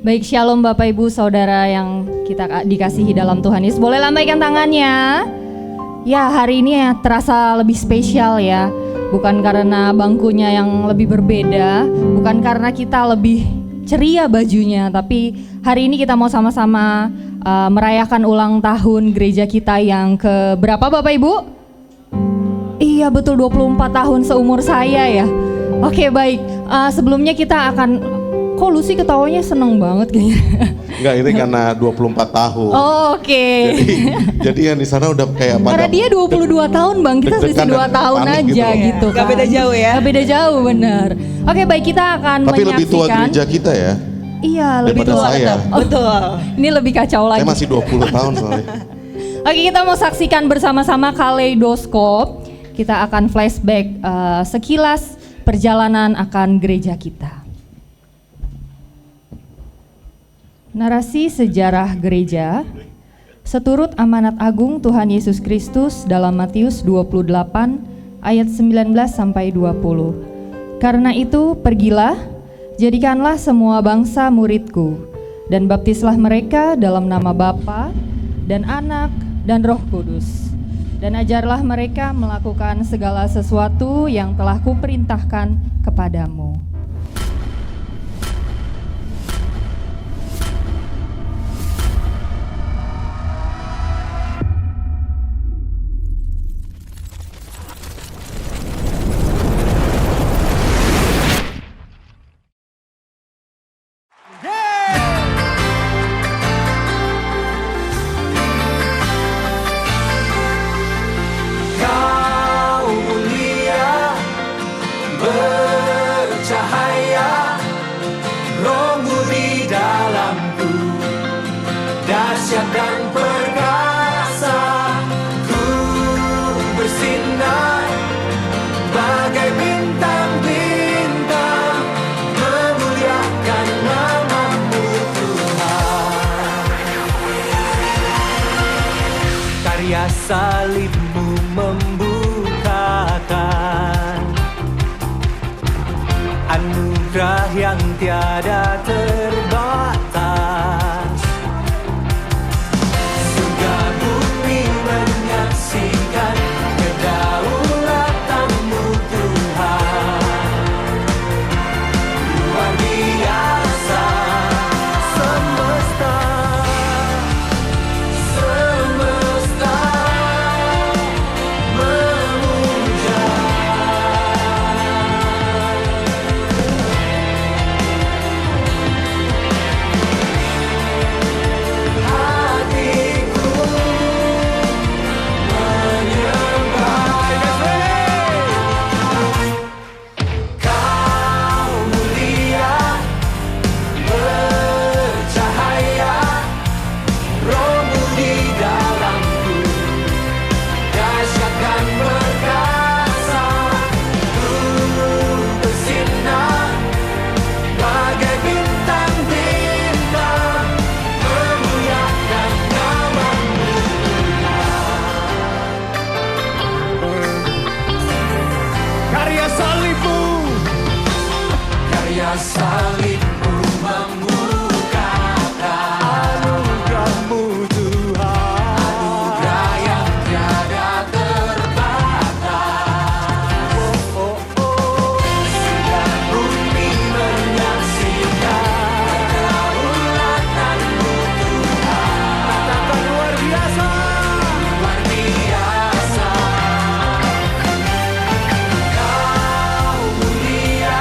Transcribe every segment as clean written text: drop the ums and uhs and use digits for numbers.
Baik, shalom Bapak Ibu Saudara yang kita dikasihi dalam Tuhan Yesus. Boleh lambaikan tangannya. Ya, hari ini ya terasa lebih spesial ya. Bukan karena bangkunya yang lebih berbeda, bukan karena kita lebih ceria bajunya, tapi hari ini kita mau sama-sama merayakan ulang tahun gereja kita yang ke berapa Bapak Ibu? Iya betul, 24 tahun seumur saya ya. Oke baik, sebelumnya kita akan, kok Lucy ketawanya seneng banget kayaknya. Enggak, ini karena 24 tahun. Oh, oke. Jadi yang di sana udah kayak pada. Karena dia 22 tahun Bang, kita selisih 2 tahun aja gitu kan. Gak beda jauh ya. Gak beda jauh, bener. Oke baik, kita akan Tapi menyaksikan. lebih tua gereja kita ya. Iya, lebih daripada tua. saya. Oh, Betul. ini lebih kacau lagi. Saya masih 20 tahun soalnya. Oke, kita mau saksikan bersama-sama Kaleidoskop. Kita akan flashback sekilas perjalanan akan gereja kita. Narasi sejarah gereja seturut amanat agung Tuhan Yesus Kristus dalam Matius 28 ayat 19 sampai 20. Karena itu pergilah, jadikanlah semua bangsa muridku dan baptislah mereka dalam nama Bapa dan Anak dan Roh Kudus. Dan ajarlah mereka melakukan segala sesuatu yang telah kuperintahkan kepadamu. Salibmu membukakan anugerah yang tiada terbatas. Surga bumi menyaksikan kedaulatanmu Tuhan. Luar biasa semesta. Salibmu membukakan anugerahmu Tuhan, anugerah yang tiada terbatas. Surga bumi menyaksikan kedaulatanmu Tuhan. Katakan luar biasa, luar biasa. Kau mulia.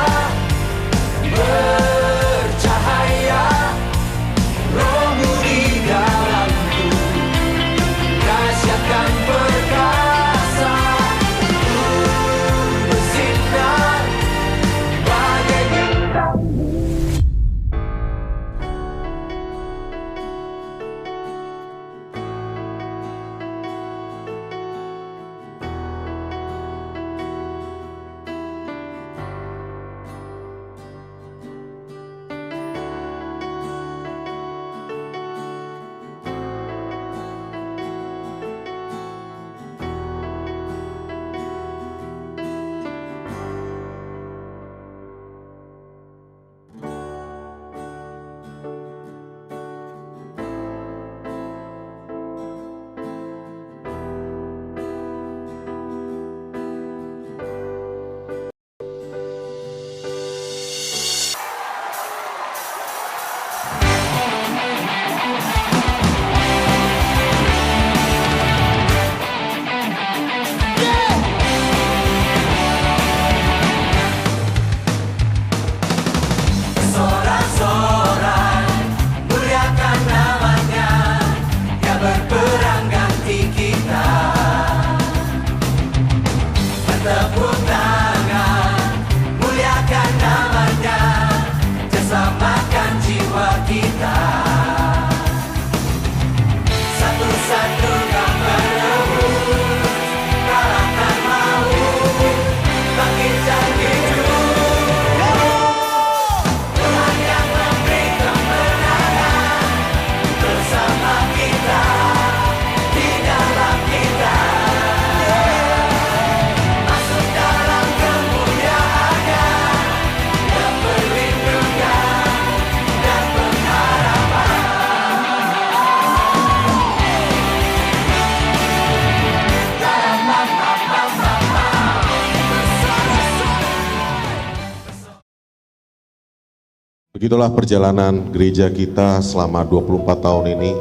Begitulah perjalanan gereja kita selama 24 tahun ini.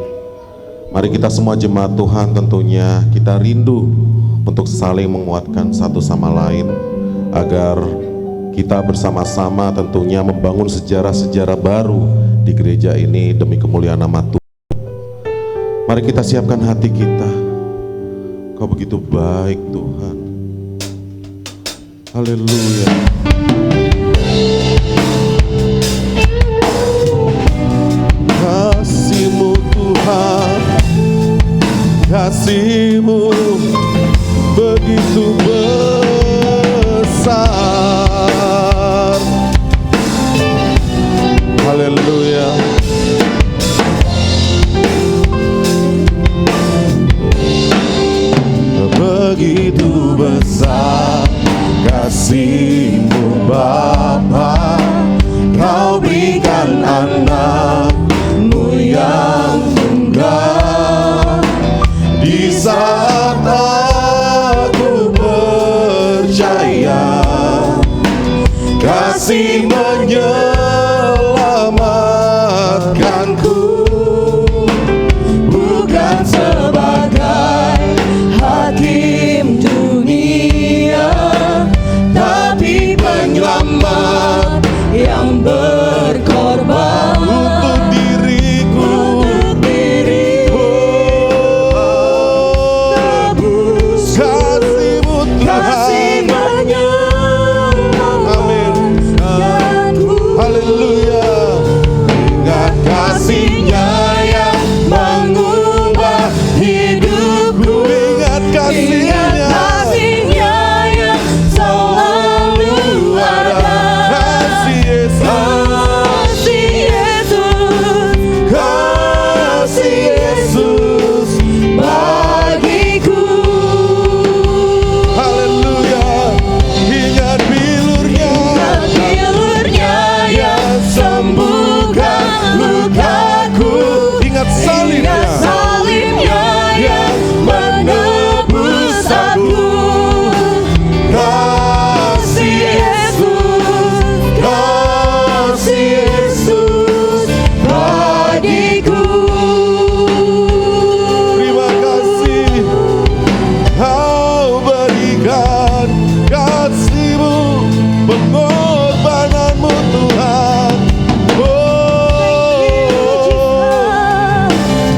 Mari kita semua jemaat Tuhan tentunya kita rindu untuk saling menguatkan satu sama lain, agar kita bersama-sama tentunya membangun sejarah-sejarah baru di gereja ini demi kemuliaan nama Tuhan. Mari kita siapkan hati kita. Kau begitu baik Tuhan. Haleluya. Kasih-Mu Tuhan, kasih-Mu begitu besar. Haleluya. Begitu besar kasih-Mu Bapa, Kau berikan anak-Mu yang tunggal. Di saat aku percaya kasih menyelamatkanku, bukan sebagai hakim dunia, tapi penyelamat yang berkorban untuk diriku. Tebus kasih-Mu Tuhan. Amin. Haleluya. Ingat kasih-Nya yang mengubah hidupku. Ingat kasih-Nya yang selalu ada. Kasih Yesus, kasih Yesus bagiku. Haleluya. Ingat bilurnya yang sembuhkan lukaku. Ingat salibnya yang menebus aku. Kasih Yesus bagiku. Terima kasih Kau berikan kasih-Mu, pengorbanan-Mu Tuhan. Oh,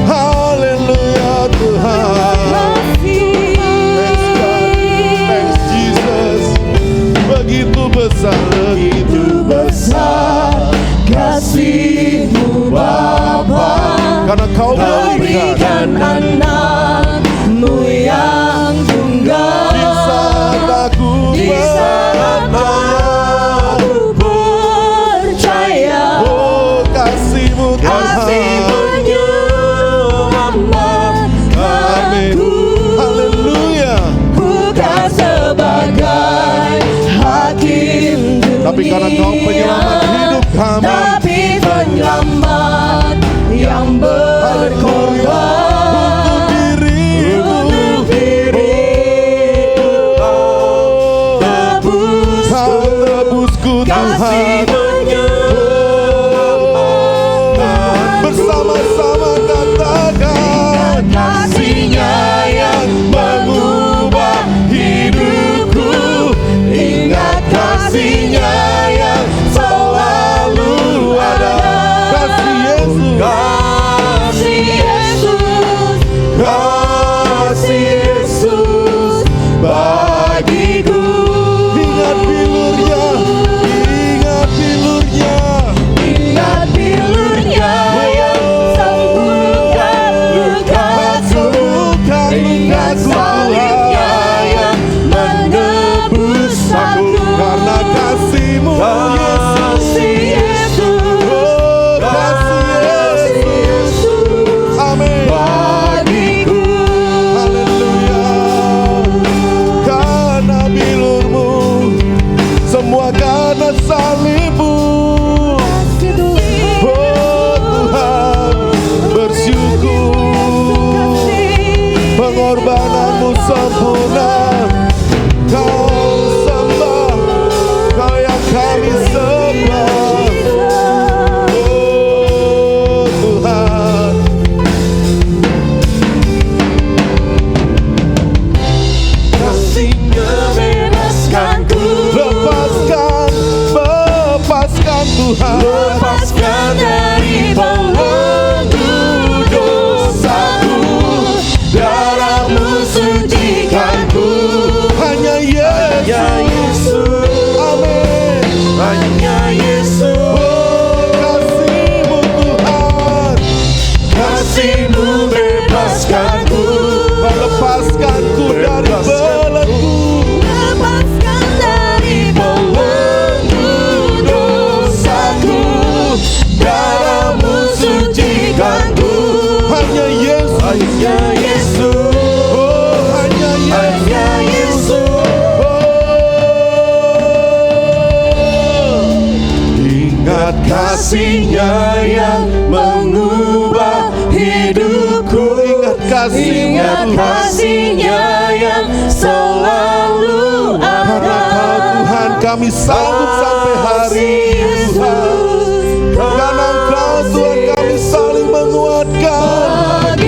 haleluya Tuhan. Thanks God, thanks Jesus. Begitu besar kasih-Mu Bapa, karena Kau berikan anak-Mu yang tunggal. Di saat aku percaya, oh kasih-Mu menyelamatkanku. Haleluya. Bukan sebagai hakim dunia, tapi karena Kau penyelamat hidup kami, tapi penyelamat yang berkorban untuk diriku. Tebusku Tuhan. Bersama-sama katakan, kasih-Nya yang mengubah hidupku. Ingat kasih-Nya yang selalu ada. Kasih Yesus, kasih Yesus bagiku. Ingat bilurnya, ingat bilurnya, ingat bilurnya yang sembuhkan lukaku. Ingat salibnya yang menebus aku. Karena kasih-Mu Yesus, oh kasih Yesus, amin, bagiku. Haleluya. Karena bilur-Mu, semua karena salib-Mu. Oh Tuhan, bersyukur pengorbanan-Mu sempurna. Kau sembah, Kau yang kami sembah. kasih-Nya yang mengubah hidupku. Ingat kasih-Nya yang selalu ada. Karena Kau Tuhan kami sanggup sampai hari ini Tuhan. Karena Engkau Tuhan kami saling menguatkan.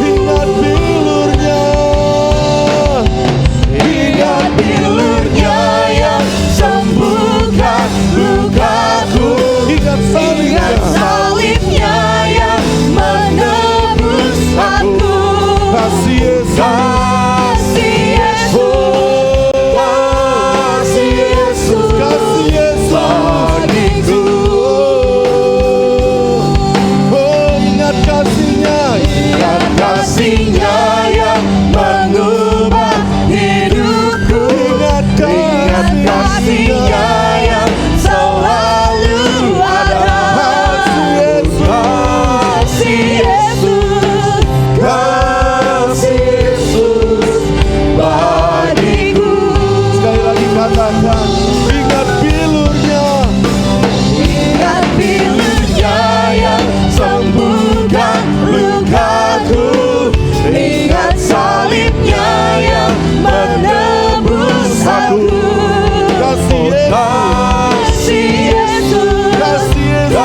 Ingat bilurnya, Ingat bilurnya yang sembuhkan lukaku. ingat salibnya, Ingat salibnya yang menebus aku. kasih Yesus, Kasih Yesus, kasih Yesus kasih Yesus bagiku. Oh, ingat kasih-Nya, Ingat kasih-Nya yang mengubah hidupku. ingat Ingat kasih-Nya yang selalu ada. kasih Yesus, Kasih Yesus bagiku. sekali lagi katakan, ingat bilurnya, Ingat bilurnya yang sembuhkan lukaku. Ingat salibnya yang menebus aku. kasih Yesus, Kasih Yesus, kasih Yesus,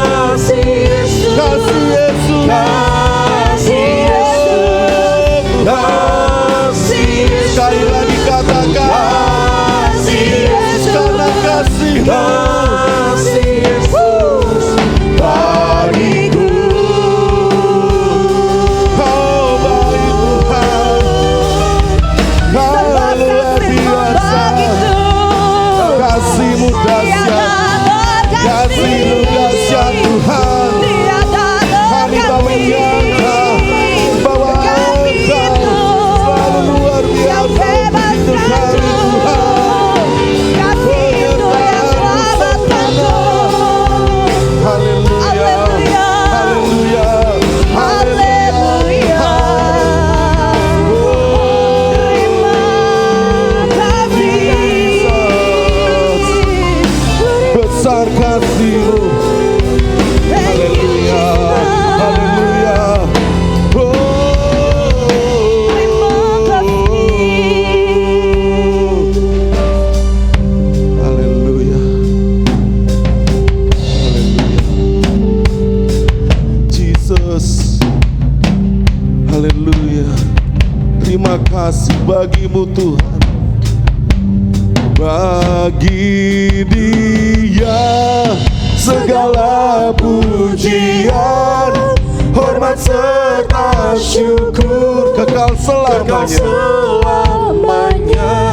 kasih Yesus, kasih Yesus, kasih Yesus, kasih Yesus, sekali lagi katakan, kasih Yesus, karena kasih-Mu, kasih Yesus bagiku. oh baik Tuhan, Kau luar biasa, kasih-Mu dahsyat, kasih-Mu dahsyat Tuhan. Kami bawa Engkau, bawa Engkau, selalu luar biasa begitu kami Tuhan. Haleluya, haleluya, haleluya. Besar kasih-Mu, haleluya, haleluya. Haleluya, Jesus, haleluya. Terima kasih bagimu Tuhan. Bagi Dia segala pujian, hormat serta syukur kekal selamanya.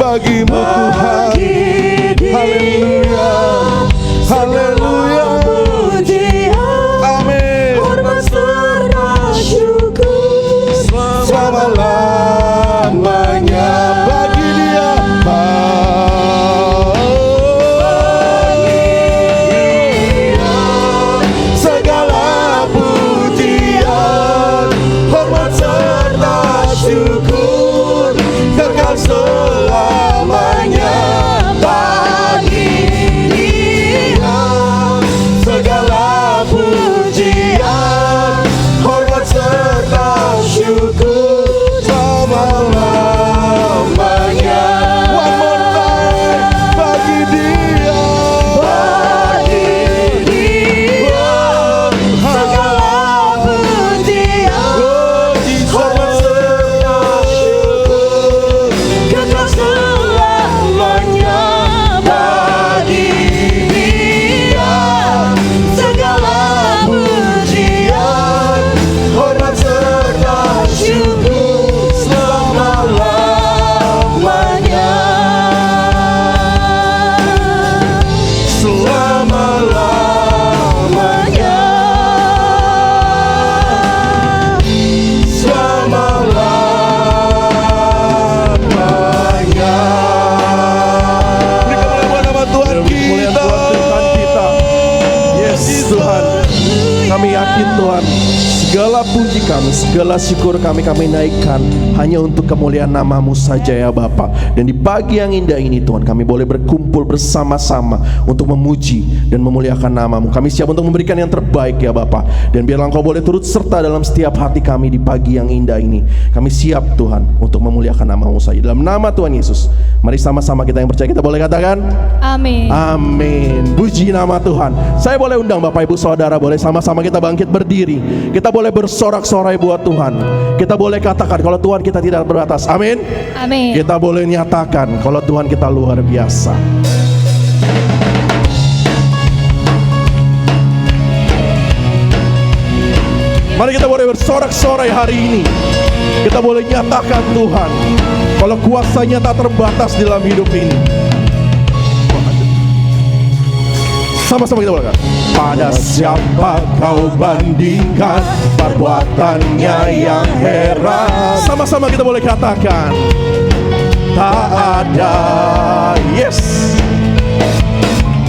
Bagimu Tuhan, haleluya, haleluya, amin. Selama-lamanya bagi Dia, segala pujian, hormat serta syukur kekal selamanya. Bagi Dia segala pujian, hormat serta syukur selama-lamanya. One more time, bagi Dia, Segala pujian, oh Jesus, hormat serta syukur kekal selamanya. Bagi Dia segala pujian, hormat serta syukur selama-lamanya. Selama-lamanya. Selama-lamanya. berikan kemuliaan nama Tuhan Kemuliaan kita. buat Tuhan kita. Yes Tuhan, kami yakin Tuhan, segala puji kami, segala syukur kami naikkan hanya untuk kemuliaan nama-Mu saja ya Bapa. Dan di pagi yang indah ini Tuhan, kami boleh berkumpul bersama-sama untuk memuji dan memuliakan nama-Mu. Kami siap untuk memberikan yang terbaik ya Bapa. Dan biarlah Engkau boleh turut serta dalam setiap hati kami di pagi yang indah ini. Kami siap Tuhan untuk memuliakan nama-Mu saja. Dalam nama Tuhan Yesus, mari sama-sama kita yang percaya, kita boleh katakan Amin. amin. Puji nama Tuhan. Saya boleh undang Bapak Ibu Saudara, boleh sama-sama kita bangkit berdiri. Kita boleh bersorak-sorai buat Tuhan. Kita boleh katakan kalau Tuhan kita tidak terbatas. Amin. Amin. Kita boleh nyatakan kalau Tuhan kita luar biasa. Mari kita boleh bersorak-sorai hari ini. Kita boleh nyatakan Tuhan kalau kuasanya tak terbatas di dalam hidup ini. Sama-sama kita boleh katakan, pada siapa kau bandingkan perbuatannya yang heran. Sama-sama kita boleh katakan, tak ada, yes,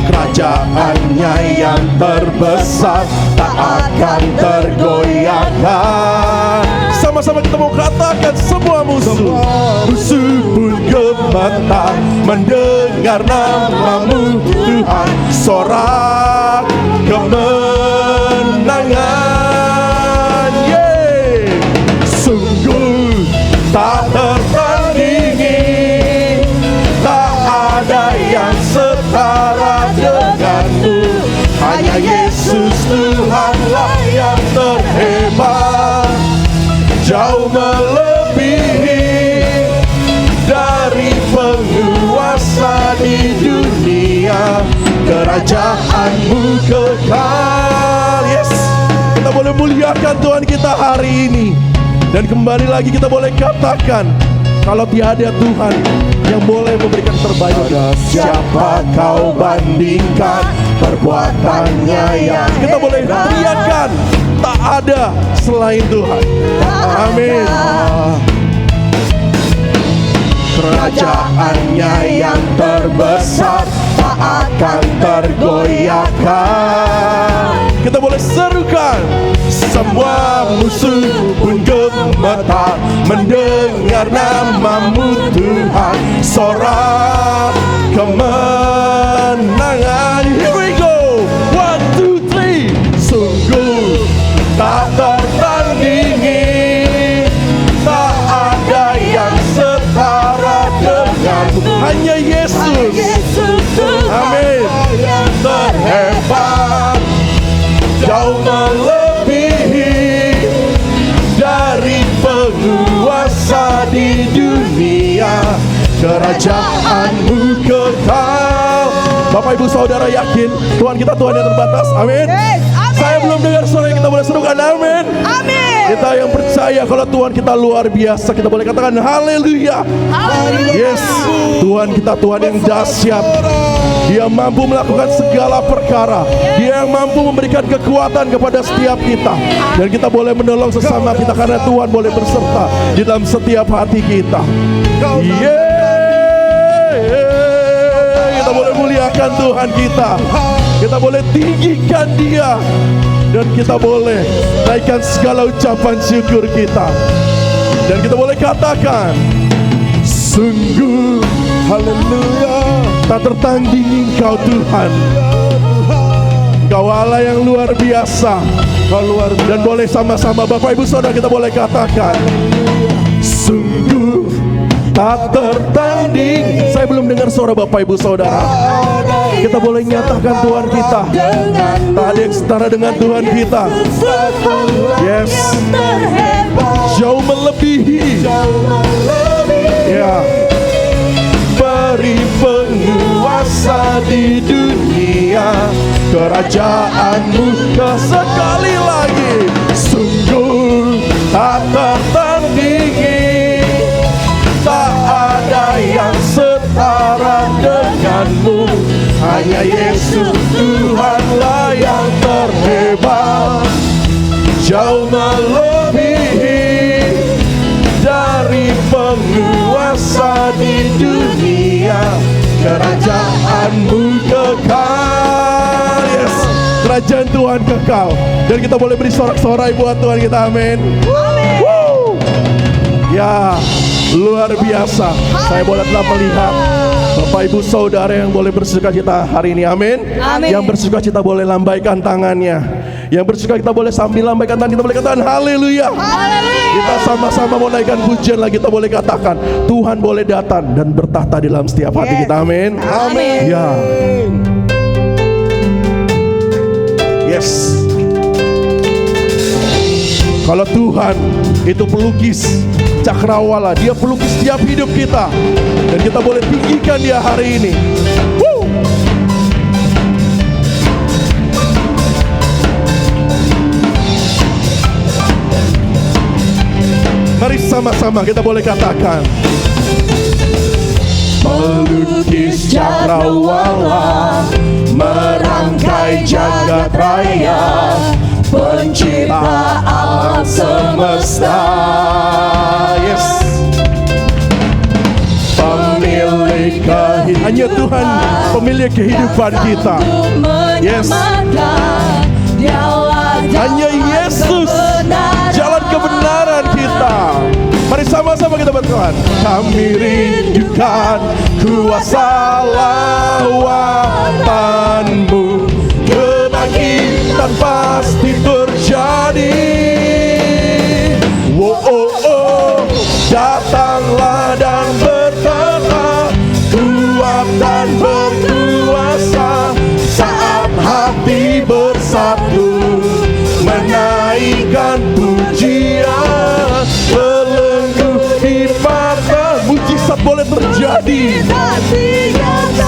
kerajaannya yang terbesar tak akan tergoyahkan. Sama-sama kita mau katakan, semua musuh pun gemetar mendengar nama-Mu Tuhan. Sorak kemenangan, sungguh tak tertandingi, tak ada yang setara denganmu. Hanya Yesus Tuhanlah yang terhebat, jauh melebihi dari penguasa di dunia. Kerajaan-Mu kekal. Yes, kita boleh muliakan Tuhan kita hari ini. Dan kembali lagi kita boleh katakan, kalau tiada Tuhan yang boleh memberikan terbaik. Siapa kau bandingkan perbuatannya yang kita boleh teriakan, tak ada selain Tuhan. Amin. Kerajaannya yang terbesar tak akan tergoyahkan. Kita boleh serukan, semua musuh pun gemetar mendengar nama-Mu Tuhan. Sorak kemenangan. Here we go, 1, 2, 3. Sungguh tak tertandingi, tak ada yang setara denganmu. Hanya Yesus, amin, terhebat, jauh melebihi dari penguasa di dunia. Kerajaan-Mu kekal. Bapak Ibu Saudara yakin Tuhan kita Tuhan yang terbatas? Amin. Saya belum dengar suara yang kita boleh serukan. Amin. Kita yang percaya kalau Tuhan kita luar biasa, kita boleh katakan haleluya. Yes, Tuhan kita Tuhan yang dahsyat. Dia mampu melakukan segala perkara. Dia yang mampu memberikan kekuatan kepada setiap kita. Dan kita boleh menolong sesama kita karena Tuhan boleh berserta di dalam setiap hati kita. Kita boleh muliakan Tuhan kita. Kita boleh tinggikan Dia. Dan kita boleh naikkan segala ucapan syukur kita. Dan kita boleh katakan, sungguh haleluya, tak tertandingi Engkau Tuhan. Engkau Allah yang luar biasa. Dan boleh sama-sama Bapak Ibu Saudara kita boleh katakan, sungguh tak tertanding. Saya belum dengar suara Bapak Ibu Saudara. Kita boleh nyatakan Tuhan kita, tak ada yang setara dengan Tuhan kita. Yes, jauh melebihi, ya, beri penguasa di dunia. Kerajaan-Mu sekali lagi, sungguh tak tertandingi, tak ada yang setara denganmu. Hanya Yesus Tuhanlah yang terhebat, jauh melebihi dari penguasa di dunia. Kerajaan-Mu kekal. Yes, kerajaan Tuhan kekal. Dan kita boleh beri sorak-sorai buat Tuhan kita. Amin. Amin. Ya, luar biasa. Saya boleh telah melihat Bapak Ibu Saudara yang boleh bersukacita hari ini. Amin. Amin. Yang bersukacita boleh lambaikan tangannya. Yang bersukacita boleh sambil lambaikan tangan, kita boleh katakan haleluya. Kita sama-sama mau naikkan pujian lagi, kita boleh katakan Tuhan boleh datang dan bertahta di dalam setiap hati kita. Amin. Amin. Ya. Yes. Kalau Tuhan itu pelukis cakrawala, Dia pelukis setiap hidup kita, dan kita boleh tinggikan Dia hari ini. Woo! Mari sama-sama kita boleh katakan pelukis cakrawala, merangkai jagat raya, pencipta alam semesta. Yes. Pemilik kehidupan, hanya Tuhan pemilik kehidupan kita. Yes. Hanya Yesus jalan kebenaran kita. Mari sama-sama kita berdoa. Kami rindukan kuasa lawatanmu, kebangkitan pasti terjadi. Oh, oh, oh, datanglah dan bertata, kuat dan berkuasa, saat hati bersatu menaikkan pujian, belenggu di mata, mujizat boleh terjadi.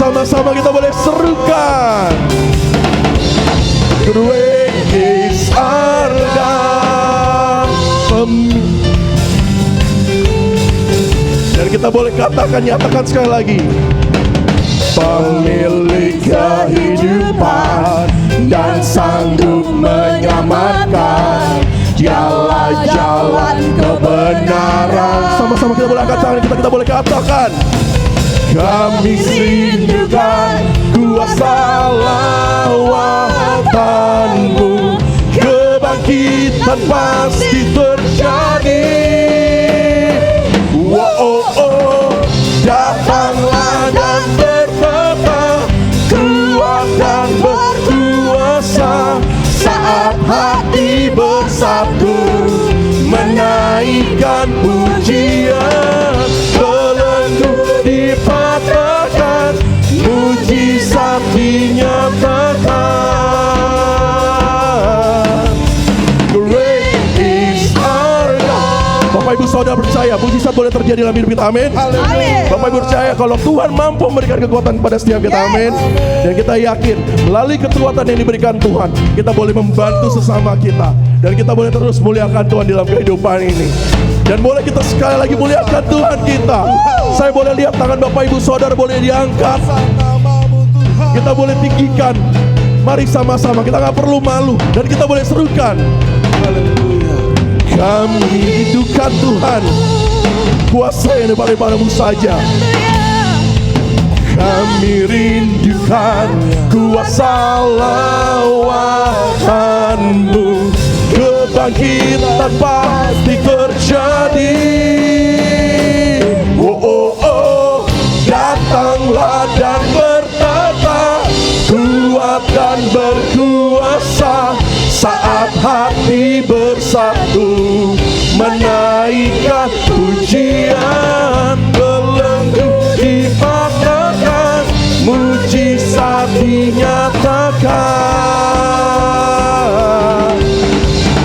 Sama-sama kita boleh serukan. Great is our God. Dan kita boleh katakan, nyatakan sekali lagi. Pemilik kehidupan dan sanggup menyelamatkan, dialah jalan kebenaran. Sama-sama kita boleh angkat tangan, kita boleh katakan, kami rindukan kuasa lawatanmu, kebangkitan pasti terjadi. Oh, oh, oh, datanglah dan bertata, kuat dan berkuasa, saat hati bersatu menaikkan pujian, belenggu dipatahkan, mujizat dinyatakan. Great is our God. Bapak Ibu Saudara percaya mujizat boleh terjadi dalam hidup kita. Amin. Bapak Ibu percaya kalau Tuhan mampu memberikan kekuatan kepada setiap kita. Amin. Dan kita yakin melalui kekuatan yang diberikan Tuhan, kita boleh membantu sesama kita, dan kita boleh terus muliakan Tuhan dalam kehidupan ini. Dan boleh kita sekali lagi muliakan Tuhan kita. Saya boleh lihat tangan Bapak Ibu Saudara boleh diangkat, kita boleh tinggikan. Mari sama-sama, kita gak perlu malu, dan kita boleh serukan. Kami rindukan Tuhan, kuasa yang daripadamu saja. Kami rindukan kuasa lawatanmu, kebangkitan pasti terjadi. Oh, oh, oh, datanglah dan bertata, kuat dan berkuasa, saat hati bersatu menaikkan pujian, belenggu dipatahkan, mujizat dinyatakan.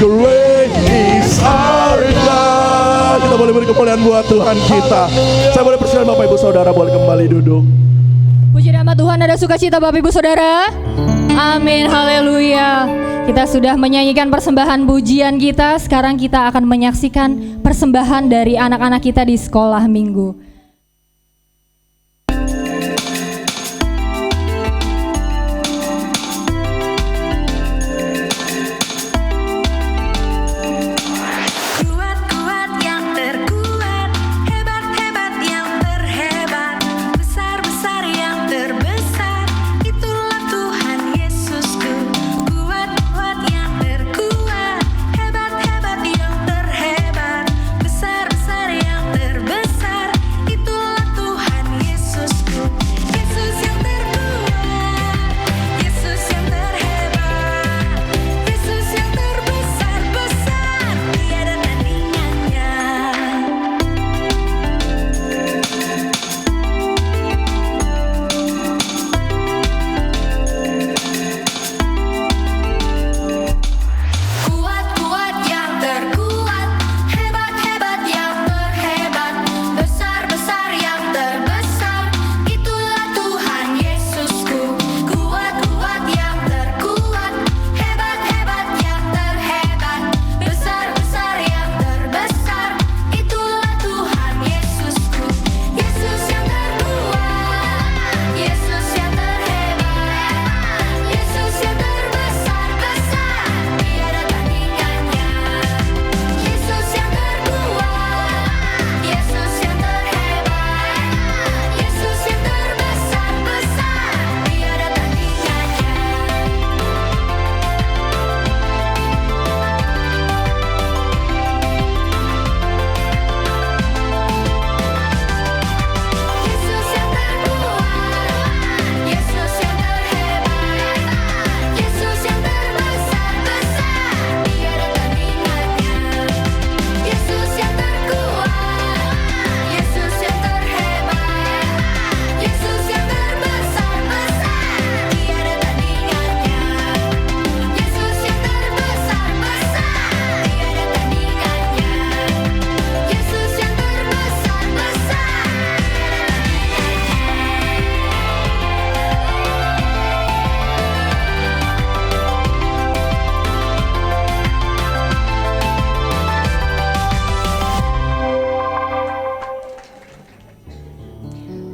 Great is our God. Kita boleh beri kemuliaan buat Tuhan kita. Saya boleh persilakan Bapak Ibu Saudara boleh kembali duduk. Puji nama Tuhan, ada sukacita Bapak Ibu Saudara. Amin, haleluya. Kita sudah menyanyikan persembahan pujian kita. Sekarang kita akan menyaksikan persembahan dari anak-anak kita di sekolah minggu. Kuat-kuat yang terkuat, hebat-hebat yang terhebat, besar-besar yang terbesar, itulah Tuhan Yesusku. Kuat-kuat yang terkuat, hebat-hebat yang terhebat, besar-besar yang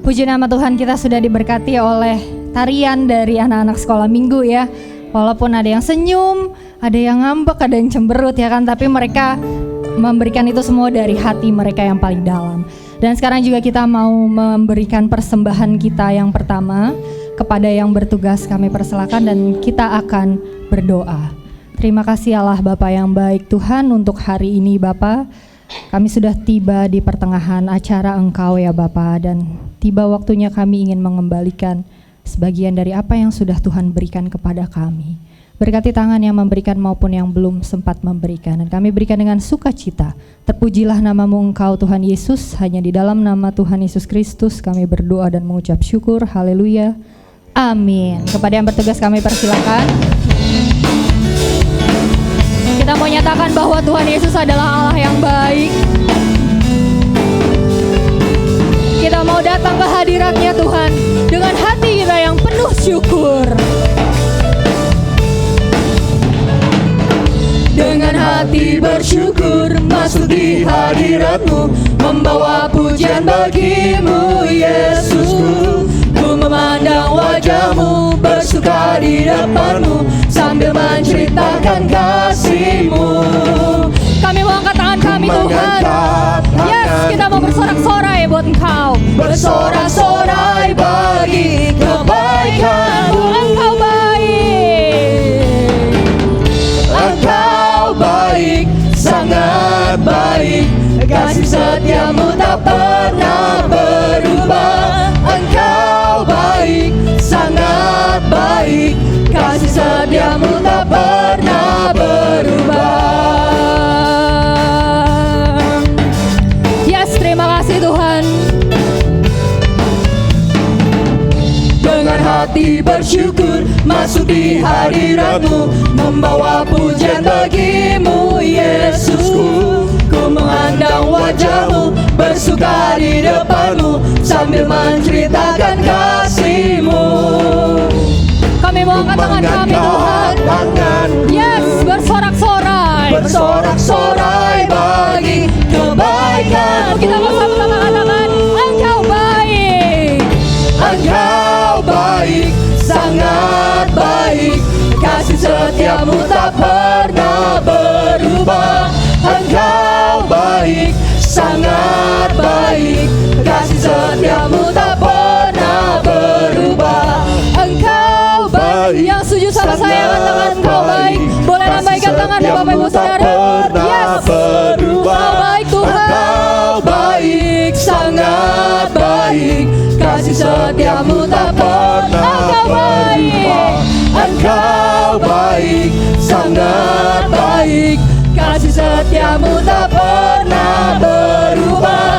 Puji nama Tuhan, kita sudah diberkati oleh tarian dari anak-anak sekolah minggu ya. Walaupun ada yang senyum, ada yang ngambek, ada yang cemberut ya kan, tapi mereka memberikan itu semua dari hati mereka yang paling dalam. Dan sekarang juga kita mau memberikan persembahan kita yang pertama kepada yang bertugas, kami persilakan dan kita akan berdoa. Terima kasih Allah Bapa yang baik Tuhan untuk hari ini Bapa. Kami sudah tiba di pertengahan acara Engkau ya Bapa, dan tiba waktunya kami ingin mengembalikan sebagian dari apa yang sudah Tuhan berikan kepada kami. Berkati tangan yang memberikan maupun yang belum sempat memberikan, dan kami berikan dengan sukacita. Terpujilah namamu Engkau Tuhan Yesus, hanya di dalam nama Tuhan Yesus Kristus kami berdoa dan mengucap syukur. Haleluya. Amin. Kepada yang bertugas kami persilakan. Kita mau nyatakan bahwa Tuhan Yesus adalah Allah yang baik. Kita mau datang ke hadirat-Nya Tuhan dengan hati kita yang penuh syukur. Dengan hati bersyukur masuk di hadirat-Mu, membawa pujian bagi-Mu Yesusku. Ku memandang wajah-Mu, bersuka di depan-Mu, sambil menceritakan kasih-Mu. Kami mau angkat tangan kami Tuhan. Yes, kita mau bersorak-sorai buat Engkau. Bersorak-sorai bagi kebaikan-Mu. Engkau baik. Engkau baik, sangat baik. Kasih setia-Mu tak pernah berubah. Engkau baik, sangat baik. Kasih setia-Mu tak pernah berubah. Yes, terima kasih Tuhan. Dengan hati bersyukur masuk di hadirat-Mu, membawa pujian bagi-Mu Yesusku. Ku memandang wajah-Mu, bersuka di depan-Mu, sambil menceritakan kasih-Mu. Kami mau angkat tangan kami Tuhan. Yes, bersorak-sorai. Bersorak-sorai bagi kebaikan. Kita mau sama-sama katakan, Engkau baik. Engkau baik, sangat baik. Kasih setia-Mu tak pernah berubah. Engkau baik, sangat baik. Kasih setia-Mu tak pernah berubah. Engkau baik. Yang setuju sama saya katakan Engkau baik. Boleh lambaikan tangan Bapak Ibu Saudara. Yes, Engkau baik Tuhan. Engkau baik, sangat baik. Kasih setia-Mu tak pernah. Engkau baik. Engkau baik, sangat baik. Kasih setia-Mu tak pernah berubah.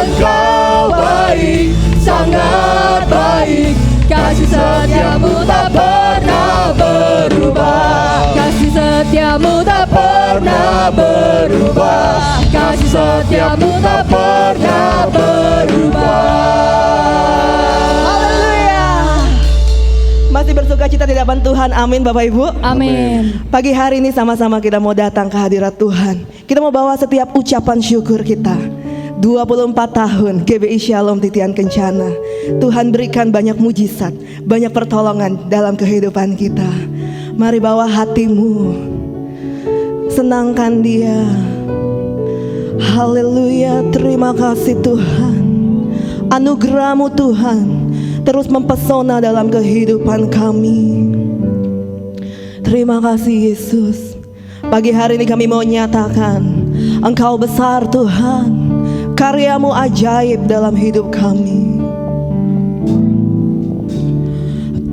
Engkau baik, sangat baik. Kasih setia-Mu tak pernah berubah. Kasih setia-Mu tak pernah berubah. Kasih setia-Mu tak pernah berubah. Haleluya. Masih bersuka cita di hadapan Tuhan. Amin Bapak Ibu. Amin. Pagi hari ini sama-sama kita mau datang ke hadirat Tuhan. Kita mau bawa setiap ucapan syukur kita. 24 tahun GBI Shalom Titian Kencana, Tuhan berikan banyak mujizat, banyak pertolongan dalam kehidupan kita. Mari bawa hatimu, senangkan Dia. Haleluya, terima kasih Tuhan. Anugerah-Mu Tuhan terus mempesona dalam kehidupan kami. Terima kasih Yesus. Pagi hari ini kami mau nyatakan, Engkau besar Tuhan. Karya-Mu ajaib dalam hidup kami.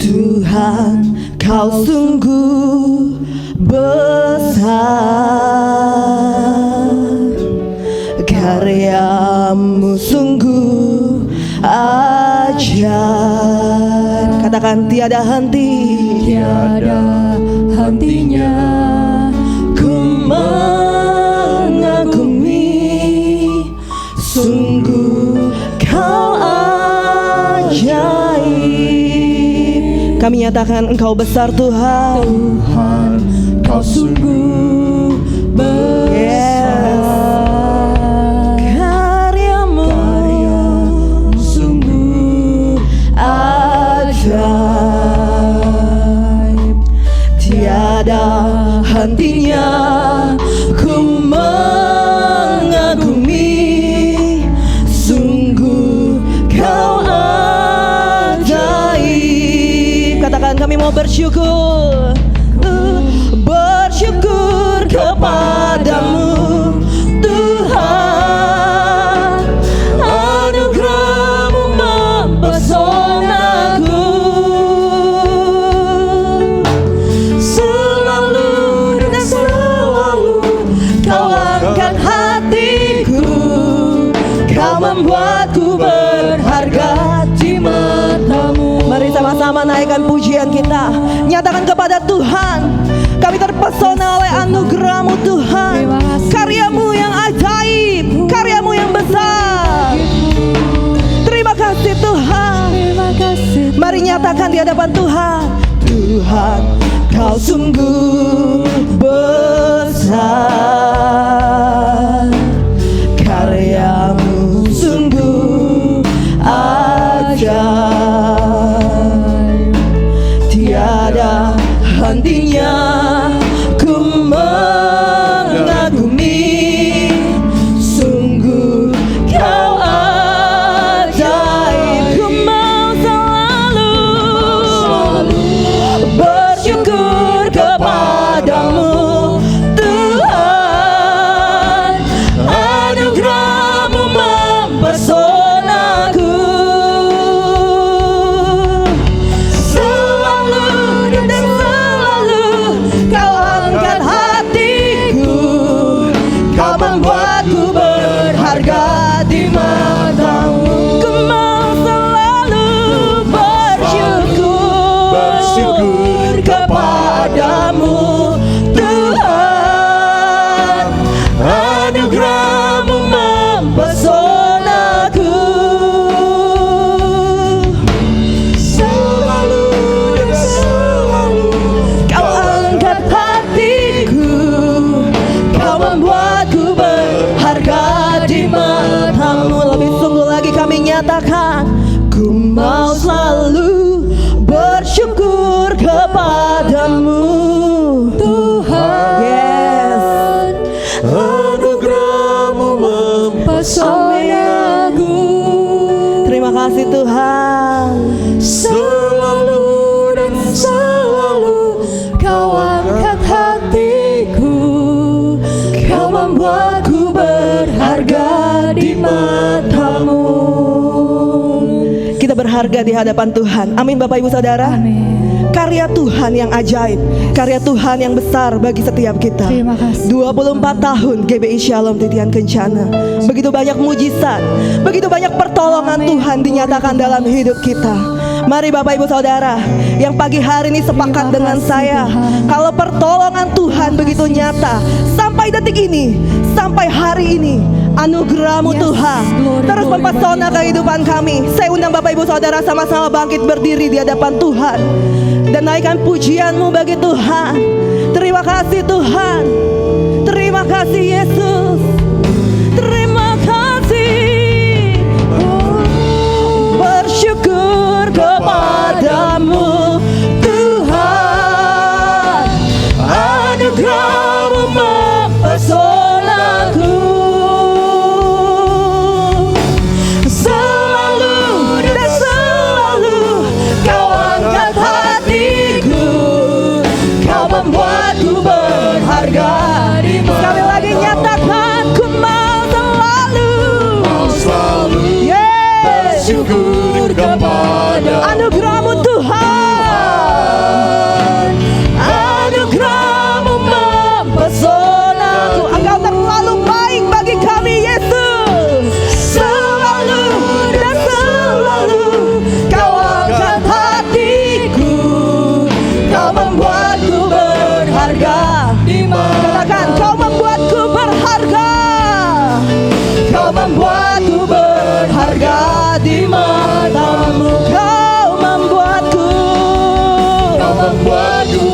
Tuhan, Kau sungguh besar. Karya-Mu sungguh ajaib. Katakan tiada henti. Tiada hentinya Ku mengagumi. Sungguh Kau ajaib. Kami nyatakan Engkau besar Tuhan. Tuhan, Kau sungguh besar. Karya-Mu sungguh hentinya ku mengagumi, sungguh kau ajaib. Katakan, kami mau bersyukur, bersyukur kepadamu Tuhan, anugerah-Mu mempesonaku. Selalu dan selalu kau angkat hatiku, kau membuatku berharga di mata-Mu. Mari sama-sama naikkan pujian kita, nyatakan kepada Tuhan, kami terpesona oleh anugerah-Mu Tuhan, karya-Mu yang ajaib, karya-Mu yang besar. Terima kasih Tuhan. Mari nyatakan di hadapan Tuhan, Tuhan kau sungguh besar, karya-Mu sungguh ajaib, tiada hentinya ku mengagumi, sungguh kau ajaib. Ku mau selalu bersyukur kepadamu Tuhan, anugerah-Mu mempesonaku. Selalu dan selalu kau angkat hatiku, kau membuatku berharga di mata-Mu. Ku mau selalu bersyukur kepadamu Tuhan, anugerah-Mu mempesonaku. Selalu dan selalu kau angkat hatiku, kau membuatku berharga di mata-Mu. Lebih sungguh lagi kami nyatakan, ku mau selalu bersyukur kepadamu Tuhan. Yes, anugerah-Mu mempesonaku. Terima kasih Tuhan. Selalu dan selalu kau angkat hatiku, kau membuatku berharga di mata-Mu. Kita berharga di hadapan Tuhan. Amin Bapak Ibu Saudara. Karya Tuhan yang ajaib, karya Tuhan yang besar bagi setiap kita. Terima kasih. 24 tahun GBI Shalom Titian Kencana. Begitu banyak mujizat, begitu banyak pertolongan Tuhan dinyatakan dalam hidup kita. Mari Bapak Ibu Saudara yang pagi hari ini sepakat dengan saya, kalau pertolongan Tuhan begitu nyata sampai detik ini, sampai hari ini, anugerah-Mu Tuhan terus mempesona kehidupan kami. Saya undang Bapak Ibu Saudara sama-sama bangkit berdiri di hadapan Tuhan dan naikkan pujian-Mu bagi Tuhan. Terima kasih Tuhan, terima kasih Yesus, terima kasih. Bersyukur kepadamu Tuhan, anugerah-Mu mempesonaku. Selalu dan selalu kau angkat hatiku, kau membuatku berharga di mata-Mu. Sekali lagi nyatakan, ku mau selalu bersyukur kepada anugerah-Mu Tuhan, anugerah-Mu mempesonaku. Engkau terlalu baik bagi kami Yesus. Selalu dan selalu kau angkat hatiku, kau membuatku berharga di mata-Mu. Katakan, kau membuatku berharga, kau membuatku berharga di mata-Mu. Kau membuatku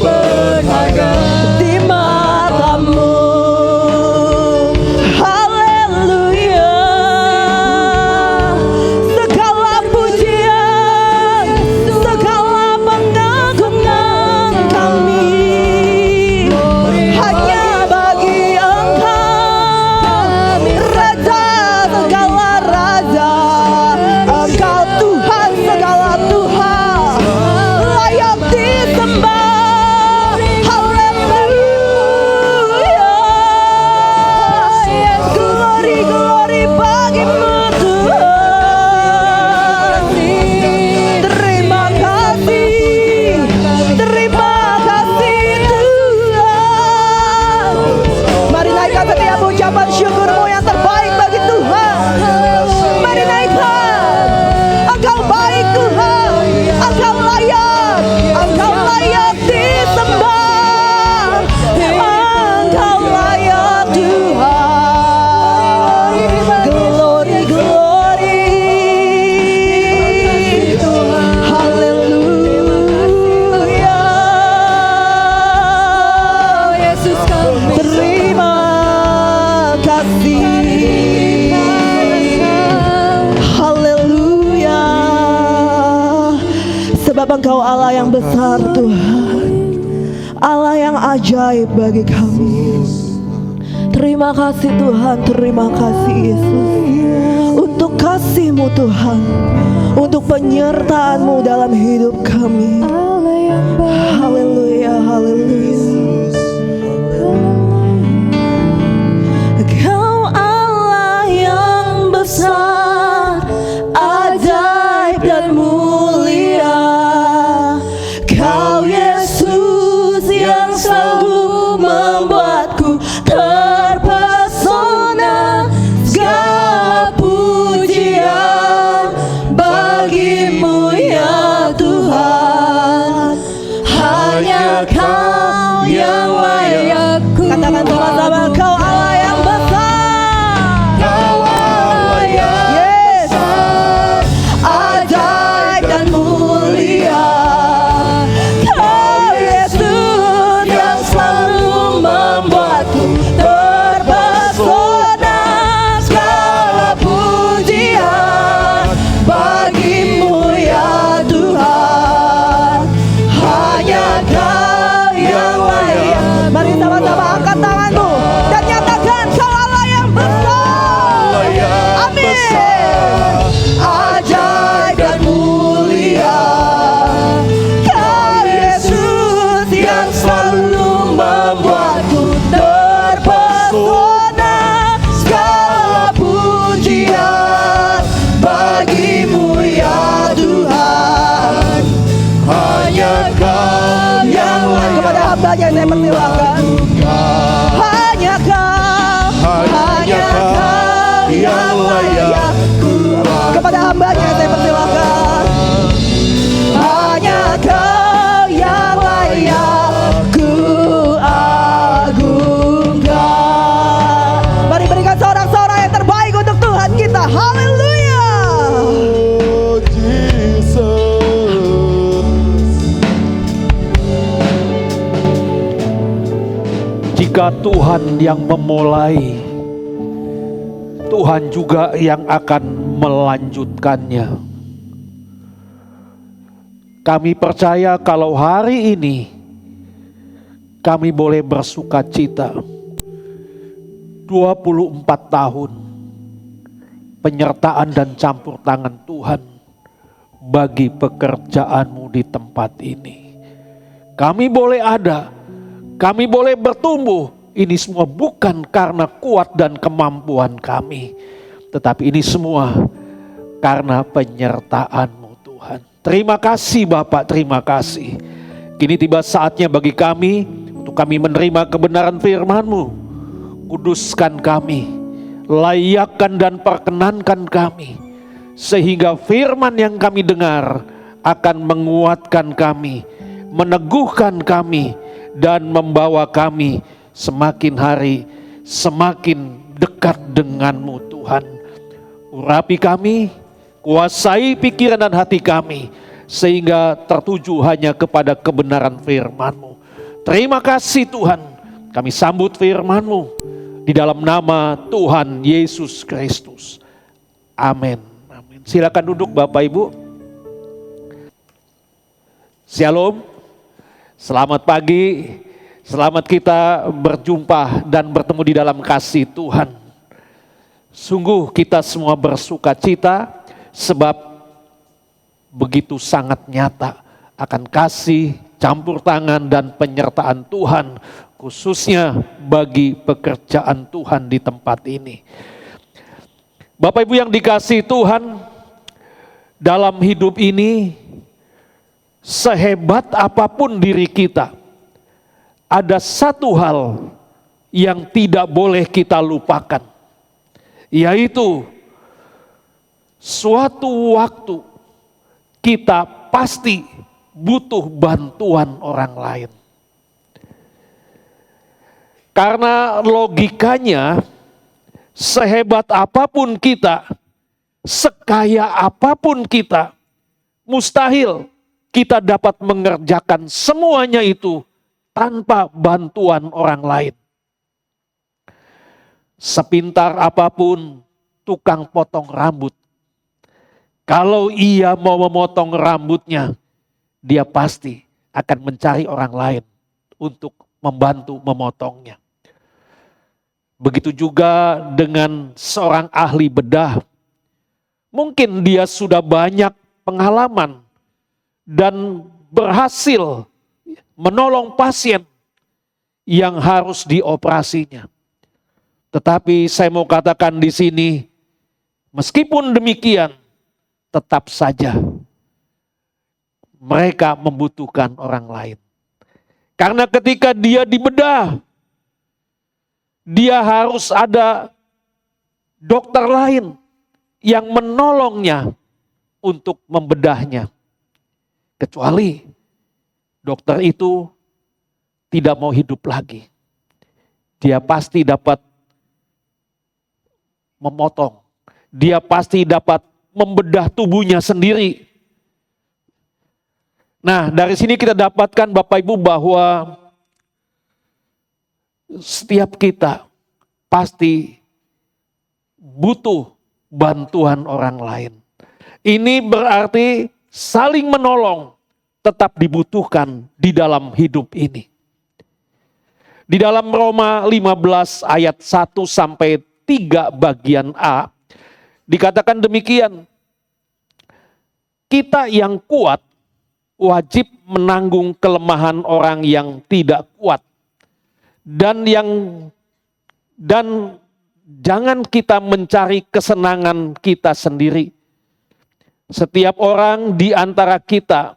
berharga di mata-Mu. Haleluya. Segala pujian, segala pengagungan kami Sebab Engkau Allah yang besar Tuhan, Allah yang ajaib bagi kami. Terima kasih Tuhan, terima kasih Yesus untuk kasih-Mu Tuhan, untuk penyertaan-Mu dalam hidup kami. Haleluya, haleluya. Kau Allah yang besar, ajaib dan mulia. Kau Yesus yang selalu membuatku terpesona. Segala pujian bagi-Mu ya Tuhan. Hanya Kau yang layak. Katakan sama-sama, Kau Allah yang besar. Kau Allah yang besar, ajaib dan mulia. Kau Yesus yang selalu membuatku terpesona. Segala pujian bagi-Mu ya Tuhan. Hanya Kau yang layak. Mari sama-sama angkat tanganmu dan nyatakan Kau Allah yang besar. Amin. Ajaib dan mulia. Kau Yesus yang selalu membuatku terpesona. Segala pujian bagi-Mu ya Tuhan. Hanya Kau yang layak. Kepada hamba-Nya saya persilakan. Hanya Kau yang layak. Kepada hamba-Nya saya persilakan. Hanya Kau yang layak ku agungkan. Mari berikan sorak-sorai yang terbaik untuk Tuhan kita. Haleluya. Oh Jesus. Jika Tuhan yang memulai, Tuhan juga yang akan melanjutkannya. Kami percaya kalau hari ini kami boleh bersuka cita. 24 tahun penyertaan dan campur tangan Tuhan bagi pekerjaan-Mu di tempat ini. Kami boleh ada, kami boleh bertumbuh. Ini semua bukan karena kuat dan kemampuan kami, tetapi ini semua karena penyertaan-Mu Tuhan. Terima kasih Bapak, terima kasih. Kini tiba saatnya bagi kami untuk kami menerima kebenaran firman-Mu. Kuduskan kami, layakkan dan perkenankan kami, sehingga firman yang kami dengar akan menguatkan kami, meneguhkan kami, dan membawa kami semakin hari semakin dekat dengan-Mu Tuhan. Urapi kami, kuasai pikiran dan hati kami, sehingga tertuju hanya kepada kebenaran firman-Mu. Terima kasih Tuhan, kami sambut firman-Mu di dalam nama Tuhan Yesus Kristus. Amin. Amin. Silakan duduk Bapak Ibu. Shalom. Selamat pagi. Selamat kita berjumpa dan bertemu di dalam kasih Tuhan. Sungguh kita semua bersuka cita sebab begitu sangat nyata akan kasih, campur tangan dan penyertaan Tuhan, khususnya bagi pekerjaan Tuhan di tempat ini. Bapak Ibu yang dikasihi Tuhan, dalam hidup ini sehebat apapun diri kita, ada satu hal yang tidak boleh kita lupakan, yaitu suatu waktu kita pasti butuh bantuan orang lain. Karena logikanya, sehebat apapun kita, sekaya apapun kita, mustahil kita dapat mengerjakan semuanya itu tanpa bantuan orang lain. Sepintar apapun tukang potong rambut, kalau ia mau memotong rambutnya, dia pasti akan mencari orang lain untuk membantu memotongnya. Begitu juga dengan seorang ahli bedah. Mungkin dia sudah banyak pengalaman dan berhasil menolong pasien yang harus dioperasinya. Tetapi saya mau katakan di sini, meskipun demikian, tetap saja mereka membutuhkan orang lain. Karena ketika dia dibedah, dia harus ada dokter lain yang menolongnya untuk membedahnya. Kecuali dokter itu tidak mau hidup lagi. Dia pasti dapat memotong. Dia pasti dapat membedah tubuhnya sendiri. Nah, dari sini kita dapatkan Bapak Ibu bahwa setiap kita pasti butuh bantuan orang lain. Ini berarti saling menolong tetap dibutuhkan di dalam hidup ini. Di dalam Roma 15 ayat 1 sampai 3 bagian A, dikatakan demikian. Kita yang kuat wajib menanggung kelemahan orang yang tidak kuat. Dan jangan kita mencari kesenangan kita sendiri. Setiap orang di antara kita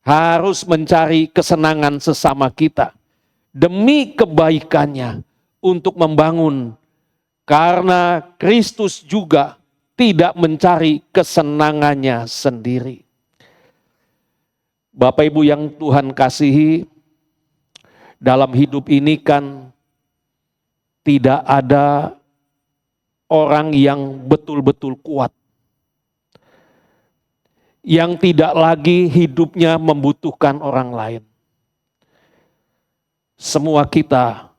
harus mencari kesenangan sesama kita demi kebaikannya untuk membangun. Karena Kristus juga tidak mencari kesenangannya sendiri. Bapak Ibu yang Tuhan kasihi, dalam hidup ini kan tidak ada orang yang betul-betul kuat. Yang tidak lagi hidupnya membutuhkan orang lain. Semua kita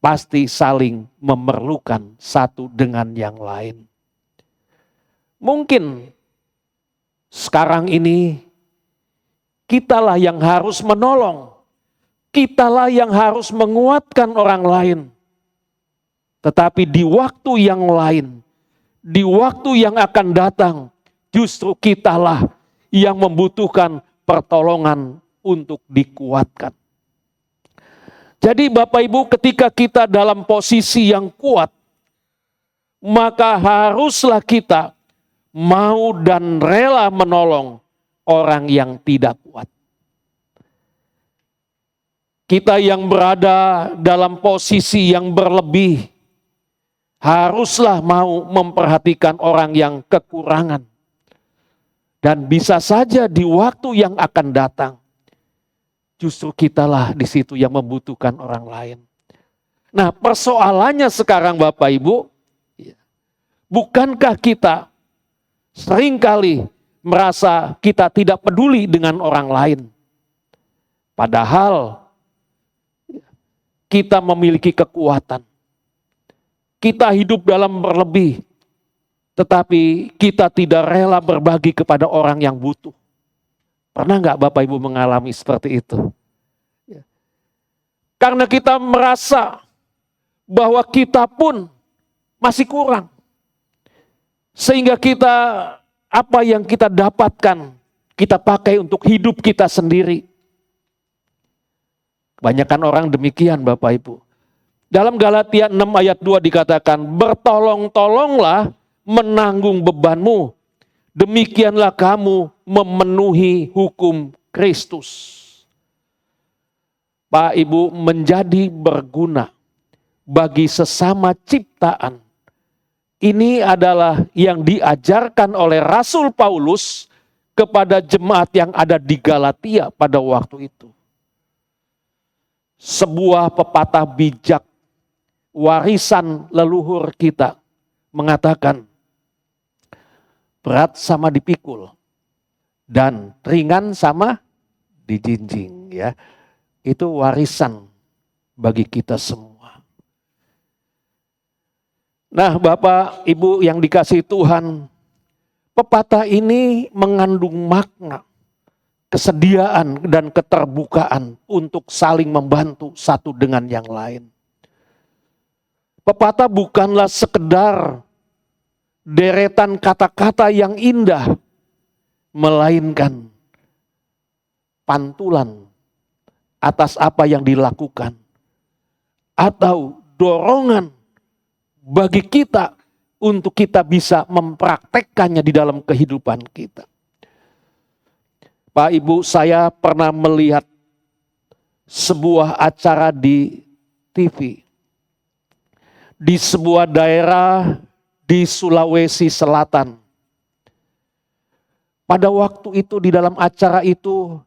pasti saling memerlukan satu dengan yang lain. Mungkin sekarang ini kitalah yang harus menolong. Kitalah yang harus menguatkan orang lain. Tetapi di waktu yang lain, di waktu yang akan datang, justru kitalah yang membutuhkan pertolongan untuk dikuatkan. Jadi Bapak Ibu, ketika kita dalam posisi yang kuat, maka haruslah kita mau dan rela menolong orang yang tidak kuat. Kita yang berada dalam posisi yang berlebih, haruslah mau memperhatikan orang yang kekurangan. Dan bisa saja di waktu yang akan datang, justru kitalah di situ yang membutuhkan orang lain. Nah, persoalannya sekarang Bapak Ibu, bukankah kita seringkali merasa kita tidak peduli dengan orang lain? Padahal kita memiliki kekuatan. Kita hidup dalam berlebih, tetapi kita tidak rela berbagi kepada orang yang butuh. Pernah nggak Bapak Ibu mengalami seperti itu? Karena kita merasa bahwa kita pun masih kurang. Sehingga kita, apa yang kita dapatkan, kita pakai untuk hidup kita sendiri. Kebanyakan orang demikian Bapak Ibu. Dalam Galatia 6 ayat 2 dikatakan, bertolong-tolonglah menanggung bebanmu. Demikianlah kamu memenuhi hukum Kristus. Pak Ibu, menjadi berguna bagi sesama ciptaan. Ini adalah yang diajarkan oleh Rasul Paulus kepada jemaat yang ada di Galatia pada waktu itu. Sebuah pepatah bijak, warisan leluhur kita, mengatakan, berat sama dipikul dan ringan sama dijinjing, ya. Itu warisan bagi kita semua. Nah, Bapak Ibu yang dikasihi Tuhan, pepatah ini mengandung makna kesediaan dan keterbukaan untuk saling membantu satu dengan yang lain. Pepatah bukanlah sekedar deretan kata-kata yang indah, melainkan pantulan atas apa yang dilakukan, atau dorongan bagi kita untuk kita bisa mempraktekkannya di dalam kehidupan kita. Pak Ibu, saya pernah melihat sebuah acara di TV di sebuah daerah di Sulawesi Selatan. Pada waktu itu di dalam acara itu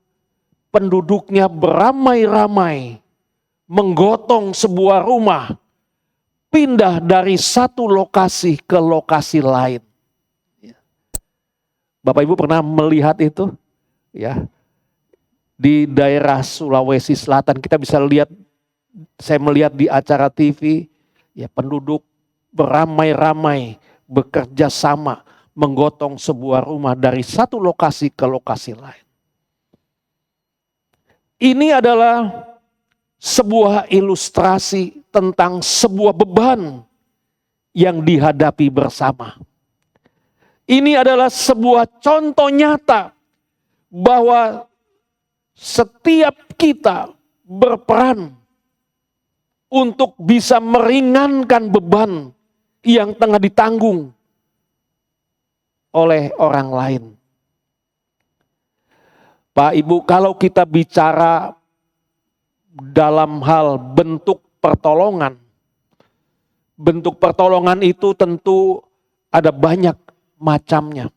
penduduknya beramai-ramai menggotong sebuah rumah, pindah dari satu lokasi ke lokasi lain. Bapak Ibu pernah melihat itu? Ya, di daerah Sulawesi Selatan kita bisa lihat, saya melihat di acara TV, ya penduduk beramai-ramai bekerja sama menggotong sebuah rumah dari satu lokasi ke lokasi lain. Ini adalah sebuah ilustrasi tentang sebuah beban yang dihadapi bersama. Ini adalah sebuah contoh nyata bahwa setiap kita berperan untuk bisa meringankan beban yang tengah ditanggung oleh orang lain. Pak Ibu, kalau kita bicara dalam hal bentuk pertolongan itu tentu ada banyak macamnya.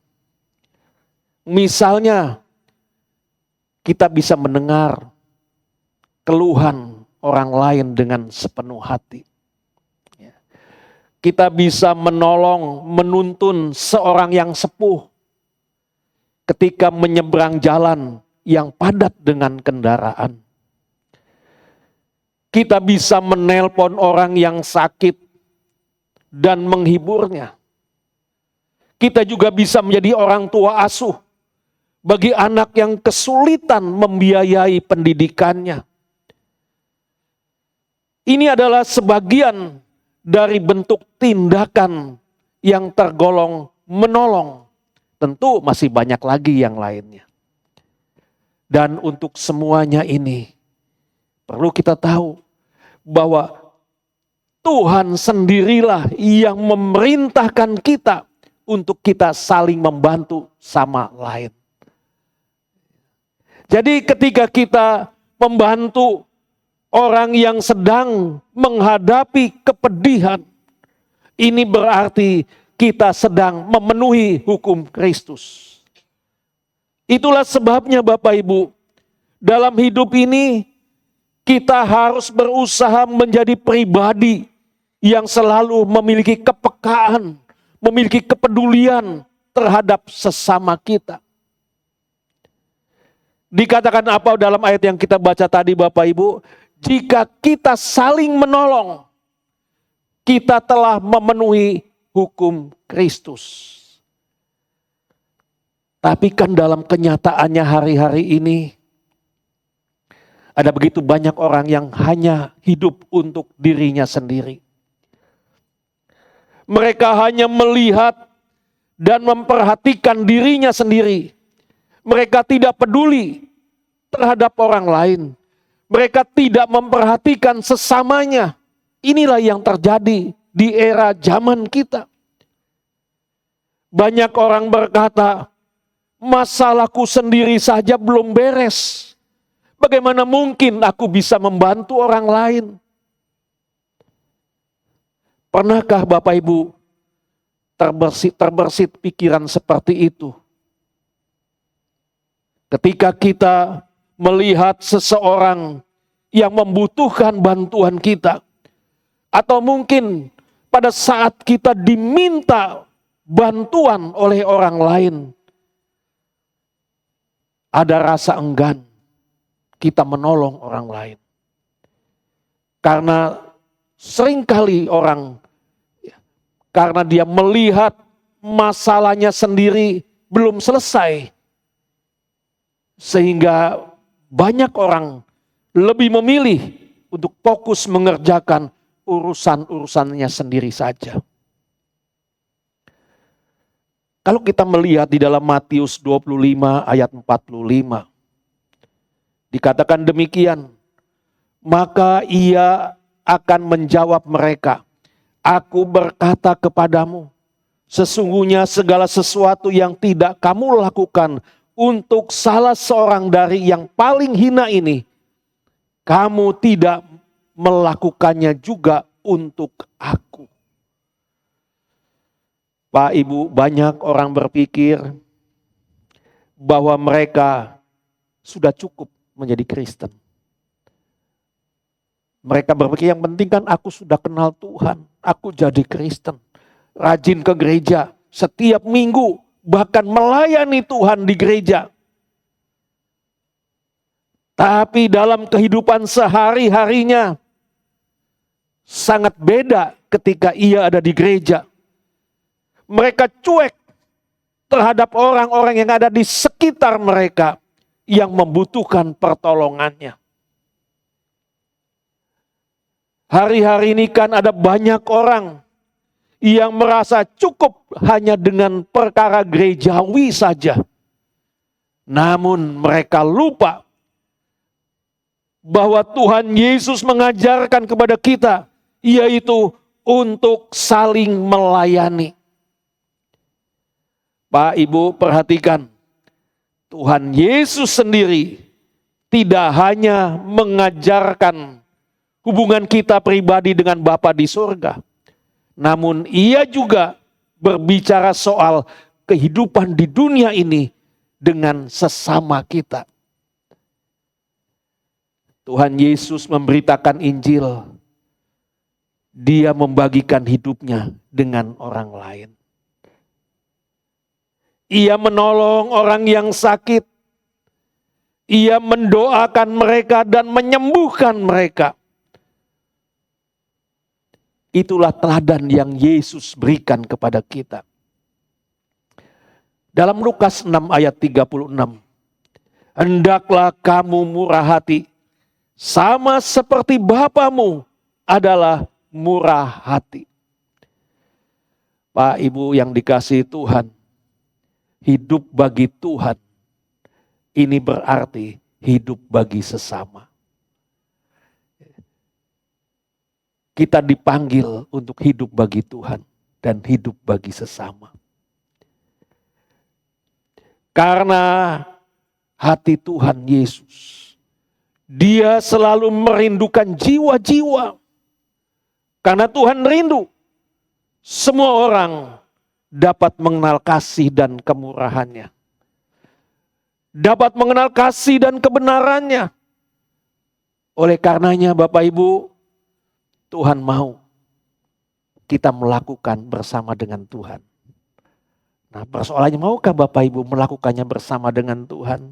Misalnya, kita bisa mendengar keluhan orang lain dengan sepenuh hati. Kita bisa menolong, menuntun seorang yang sepuh ketika menyeberang jalan yang padat dengan kendaraan. Kita bisa menelpon orang yang sakit dan menghiburnya. Kita juga bisa menjadi orang tua asuh bagi anak yang kesulitan membiayai pendidikannya. Ini adalah sebagian dari bentuk tindakan yang tergolong menolong. Tentu masih banyak lagi yang lainnya. Dan untuk semuanya ini perlu kita tahu bahwa Tuhan sendirilah yang memerintahkan kita untuk kita saling membantu sama lain. Jadi ketika kita membantu orang yang sedang menghadapi kepedihan, ini berarti kita sedang memenuhi hukum Kristus. Itulah sebabnya Bapak Ibu, dalam hidup ini kita harus berusaha menjadi pribadi yang selalu memiliki kepekaan, memiliki kepedulian terhadap sesama kita. Dikatakan apa dalam ayat yang kita baca tadi Bapak Ibu? Jika kita saling menolong, kita telah memenuhi hukum Kristus. Tapi kan dalam kenyataannya hari-hari ini, ada begitu banyak orang yang hanya hidup untuk dirinya sendiri. Mereka hanya melihat dan memperhatikan dirinya sendiri. Mereka tidak peduli terhadap orang lain. Mereka tidak memperhatikan sesamanya. Inilah yang terjadi di era zaman kita. Banyak orang berkata, masalahku sendiri saja belum beres. Bagaimana mungkin aku bisa membantu orang lain? Pernahkah Bapak Ibu terbersit pikiran seperti itu? Ketika kita melihat seseorang yang membutuhkan bantuan kita, atau mungkin pada saat kita diminta bantuan oleh orang lain, ada rasa enggan kita menolong orang lain. Karena seringkali orang, karena dia melihat masalahnya sendiri belum selesai, Sehingga banyak orang lebih memilih untuk fokus mengerjakan urusan-urusannya sendiri saja. Kalau kita melihat di dalam Matius 25 ayat 45, dikatakan demikian, maka ia akan menjawab mereka, aku berkata kepadamu, sesungguhnya segala sesuatu yang tidak kamu lakukan untuk salah seorang dari yang paling hina ini, kamu tidak melakukannya juga untuk aku. Pak, Ibu, banyak orang berpikir bahwa mereka sudah cukup menjadi Kristen. Mereka berpikir yang penting kan aku sudah kenal Tuhan, aku jadi Kristen, rajin ke gereja, setiap minggu, bahkan melayani Tuhan di gereja. Tapi dalam kehidupan sehari-harinya sangat beda ketika ia ada di gereja. Mereka cuek terhadap orang-orang yang ada di sekitar mereka yang membutuhkan pertolongannya. Hari-hari ini kan ada banyak orang yang merasa cukup hanya dengan perkara gerejawi saja. Namun mereka lupa bahwa Tuhan Yesus mengajarkan kepada kita, yaitu untuk saling melayani. Pak, Ibu, perhatikan, Tuhan Yesus sendiri tidak hanya mengajarkan hubungan kita pribadi dengan Bapa di surga, namun ia juga berbicara soal kehidupan di dunia ini dengan sesama kita. Tuhan Yesus memberitakan Injil, dia membagikan hidupnya dengan orang lain. Ia menolong orang yang sakit. Ia mendoakan mereka dan menyembuhkan mereka. Itulah teladan yang Yesus berikan kepada kita. Dalam Lukas 6 ayat 36. Hendaklah kamu murah hati, sama seperti Bapamu adalah murah hati. Pak, Ibu yang dikasihi Tuhan, hidup bagi Tuhan, ini berarti hidup bagi sesama. Kita dipanggil untuk hidup bagi Tuhan dan hidup bagi sesama. Karena hati Tuhan Yesus, dia selalu merindukan jiwa-jiwa. Karena Tuhan rindu semua orang dapat mengenal kasih dan kemurahannya. Dapat mengenal kasih dan kebenarannya. Oleh karenanya Bapak Ibu, Tuhan mau kita melakukan bersama dengan Tuhan. Nah, persoalannya, maukah Bapak Ibu melakukannya bersama dengan Tuhan?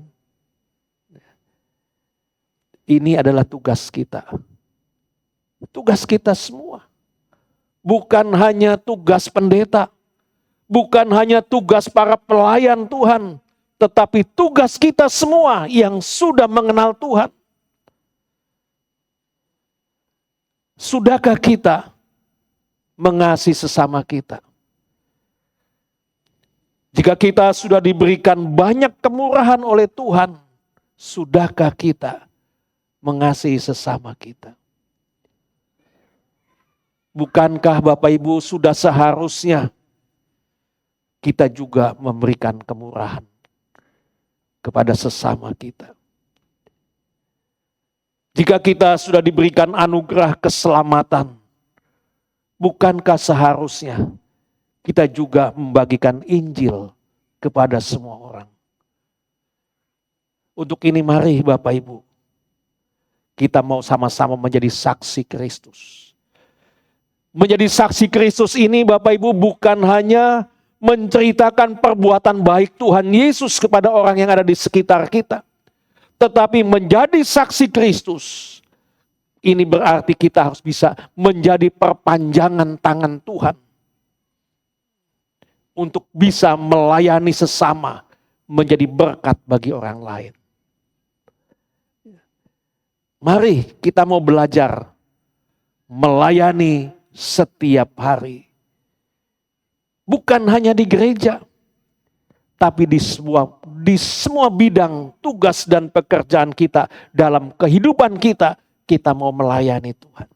Ini adalah tugas kita. Tugas kita semua. Bukan hanya tugas pendeta. Bukan hanya tugas para pelayan Tuhan, tetapi tugas kita semua yang sudah mengenal Tuhan. Sudahkah kita mengasihi sesama kita? Jika kita sudah diberikan banyak kemurahan oleh Tuhan, sudahkah kita mengasihi sesama kita? Bukankah Bapak Ibu sudah seharusnya kita juga memberikan kemurahan kepada sesama kita? Jika kita sudah diberikan anugerah keselamatan, bukankah seharusnya kita juga membagikan Injil kepada semua orang? Untuk ini mari Bapak Ibu, kita mau sama-sama menjadi saksi Kristus. Menjadi saksi Kristus ini Bapak Ibu bukan hanya menceritakan perbuatan baik Tuhan Yesus kepada orang yang ada di sekitar kita. Tetapi menjadi saksi Kristus, ini berarti kita harus bisa menjadi perpanjangan tangan Tuhan. Untuk bisa melayani sesama, menjadi berkat bagi orang lain. Mari kita mau belajar melayani setiap hari. Bukan hanya di gereja, tapi di semua bidang tugas dan pekerjaan kita, dalam kehidupan kita, kita mau melayani Tuhan.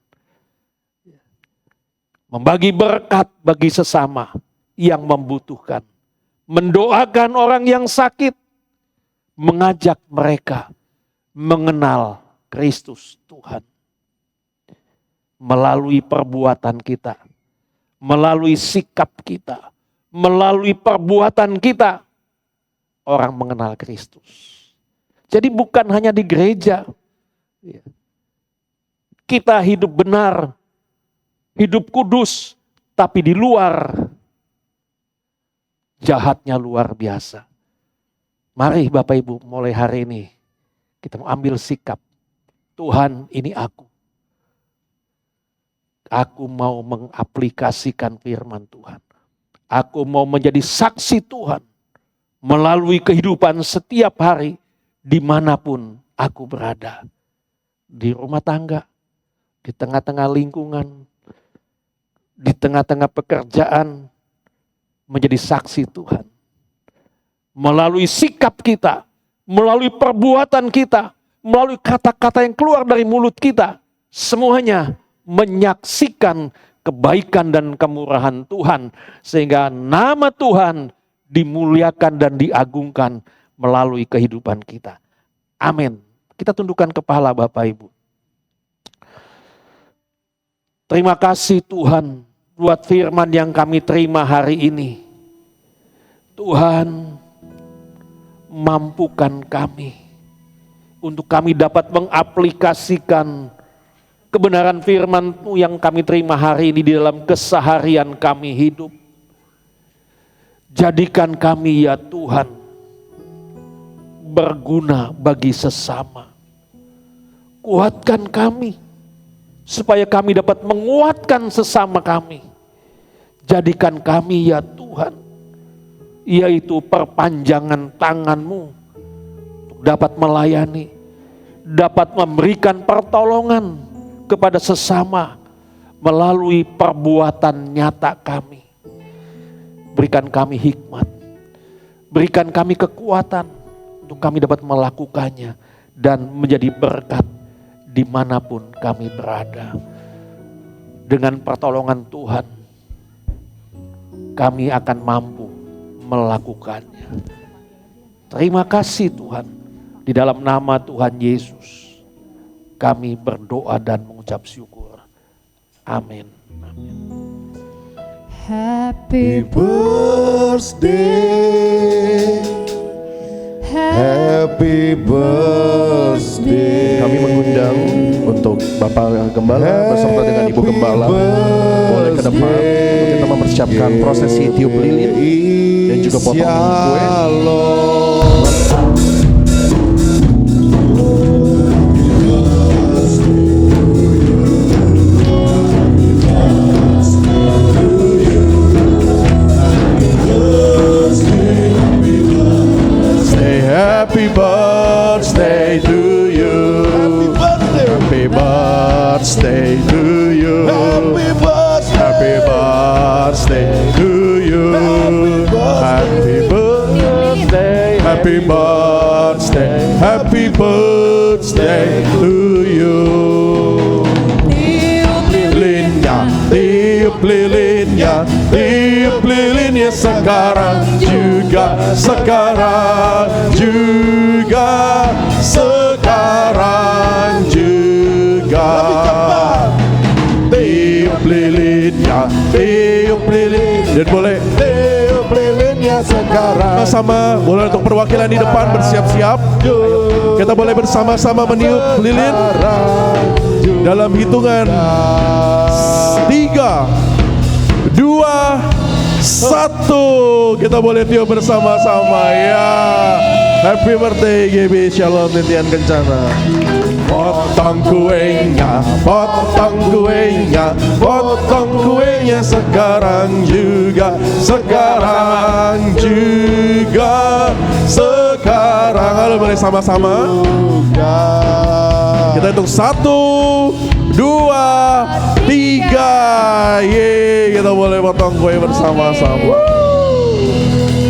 Membagi berkat bagi sesama yang membutuhkan. Mendoakan orang yang sakit. Mengajak mereka mengenal Kristus Tuhan. Melalui perbuatan kita. Melalui sikap kita. Melalui perbuatan kita. Orang mengenal Kristus. Jadi bukan hanya di gereja. Kita hidup benar. Hidup kudus. Tapi di luar. Jahatnya luar biasa. Mari Bapak Ibu mulai hari ini. Kita mau ambil sikap. Tuhan, ini aku. Aku mau mengaplikasikan firman Tuhan. Aku mau menjadi saksi Tuhan. Melalui kehidupan setiap hari. Dimanapun aku berada. Di rumah tangga. Di tengah-tengah lingkungan. Di tengah-tengah pekerjaan. Menjadi saksi Tuhan. Melalui sikap kita. Melalui perbuatan kita. Melalui kata-kata yang keluar dari mulut kita. Semuanya menyaksikan kebaikan dan kemurahan Tuhan. Sehingga nama Tuhan dimuliakan dan diagungkan melalui kehidupan kita. Amin. Kita tundukkan kepala Bapak Ibu. Terima kasih Tuhan buat firman yang kami terima hari ini. Tuhan, mampukan kami untuk kami dapat mengaplikasikan kebenaran firman-Mu yang kami terima hari ini di dalam keseharian kami hidup. Jadikan kami ya Tuhan berguna bagi sesama. Kuatkan kami supaya kami dapat menguatkan sesama kami. Jadikan kami ya Tuhan, yaitu perpanjangan tangan-Mu untuk dapat melayani, dapat memberikan pertolongan kepada sesama melalui perbuatan nyata kami. Berikan kami hikmat, berikan kami kekuatan untuk kami dapat melakukannya dan menjadi berkat dimanapun kami berada. Dengan pertolongan Tuhan, kami akan mampu melakukannya. Terima kasih Tuhan. Di dalam nama Tuhan Yesus, kami berdoa dan mengucap syukur. Amin. Amin. Happy birthday, happy birthday. Kami mengundang untuk Bapak Gembala beserta dengan Ibu Gembala boleh ke depan untuk kita mempersiapkan prosesi tiup lilin dan juga potong kue. Happy birthday to you. Happy birthday to you. Happy birthday to you. Happy birthday. Happy birthday. Happy birthday to you. Tiup lilinnya, tiup lilinnya sekarang juga, sekarang juga, sekarang juga. Tiup lilinnya, tiup lilin, dan boleh tiup lilinnya sekarang. Sama boleh untuk perwakilan di depan bersiap-siap. Kita boleh bersama-sama meniup lilin dalam hitungan 3, 2, 1. Kita boleh tiup bersama-sama ya. Happy birthday GB Shalom Titian Kencana. Potong kuenya, potong kuenya, potong kuenya sekarang juga, sekarang juga, sekarang. Halo boleh sama-sama. Kita hitung 1, 2, 3. Yeay, kita boleh potong kue bersama-sama.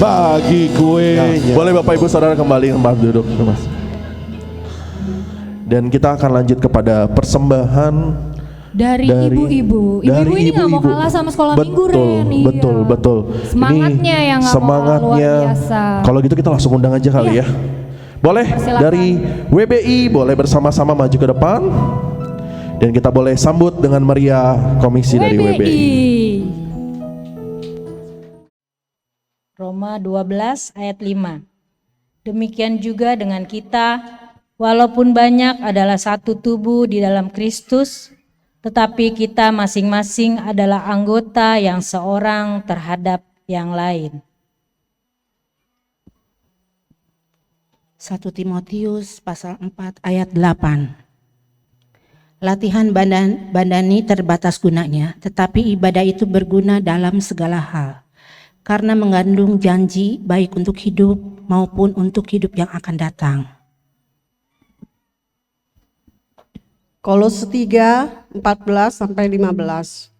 Bagi kuenya. Boleh Bapak Ibu Saudara kembali tempat duduk, Mas. Dan kita akan lanjut kepada persembahan dari ibu-ibu. dari Ibu-ibu ini nggak mau ibu-ibu. kalah sama sekolah minggu, Ren. Iya. Betul. Semangatnya Ini yang nggak mau kalah, semangatnya. luar biasa. Kalau gitu kita langsung undang aja kali ya. Boleh Persilakan. dari WBI boleh bersama-sama maju ke depan. Dan kita boleh sambut dengan meriah komisi dari WBI. Roma 12 ayat 5. Demikian juga dengan kita, walaupun banyak adalah satu tubuh di dalam Kristus, tetapi kita masing-masing adalah anggota yang seorang terhadap yang lain. 1 Timotius pasal 4 ayat 8. Latihan badani terbatas gunanya, tetapi ibadah itu berguna dalam segala hal, karena mengandung janji baik untuk hidup maupun untuk hidup yang akan datang. Kolose 3, 14-15.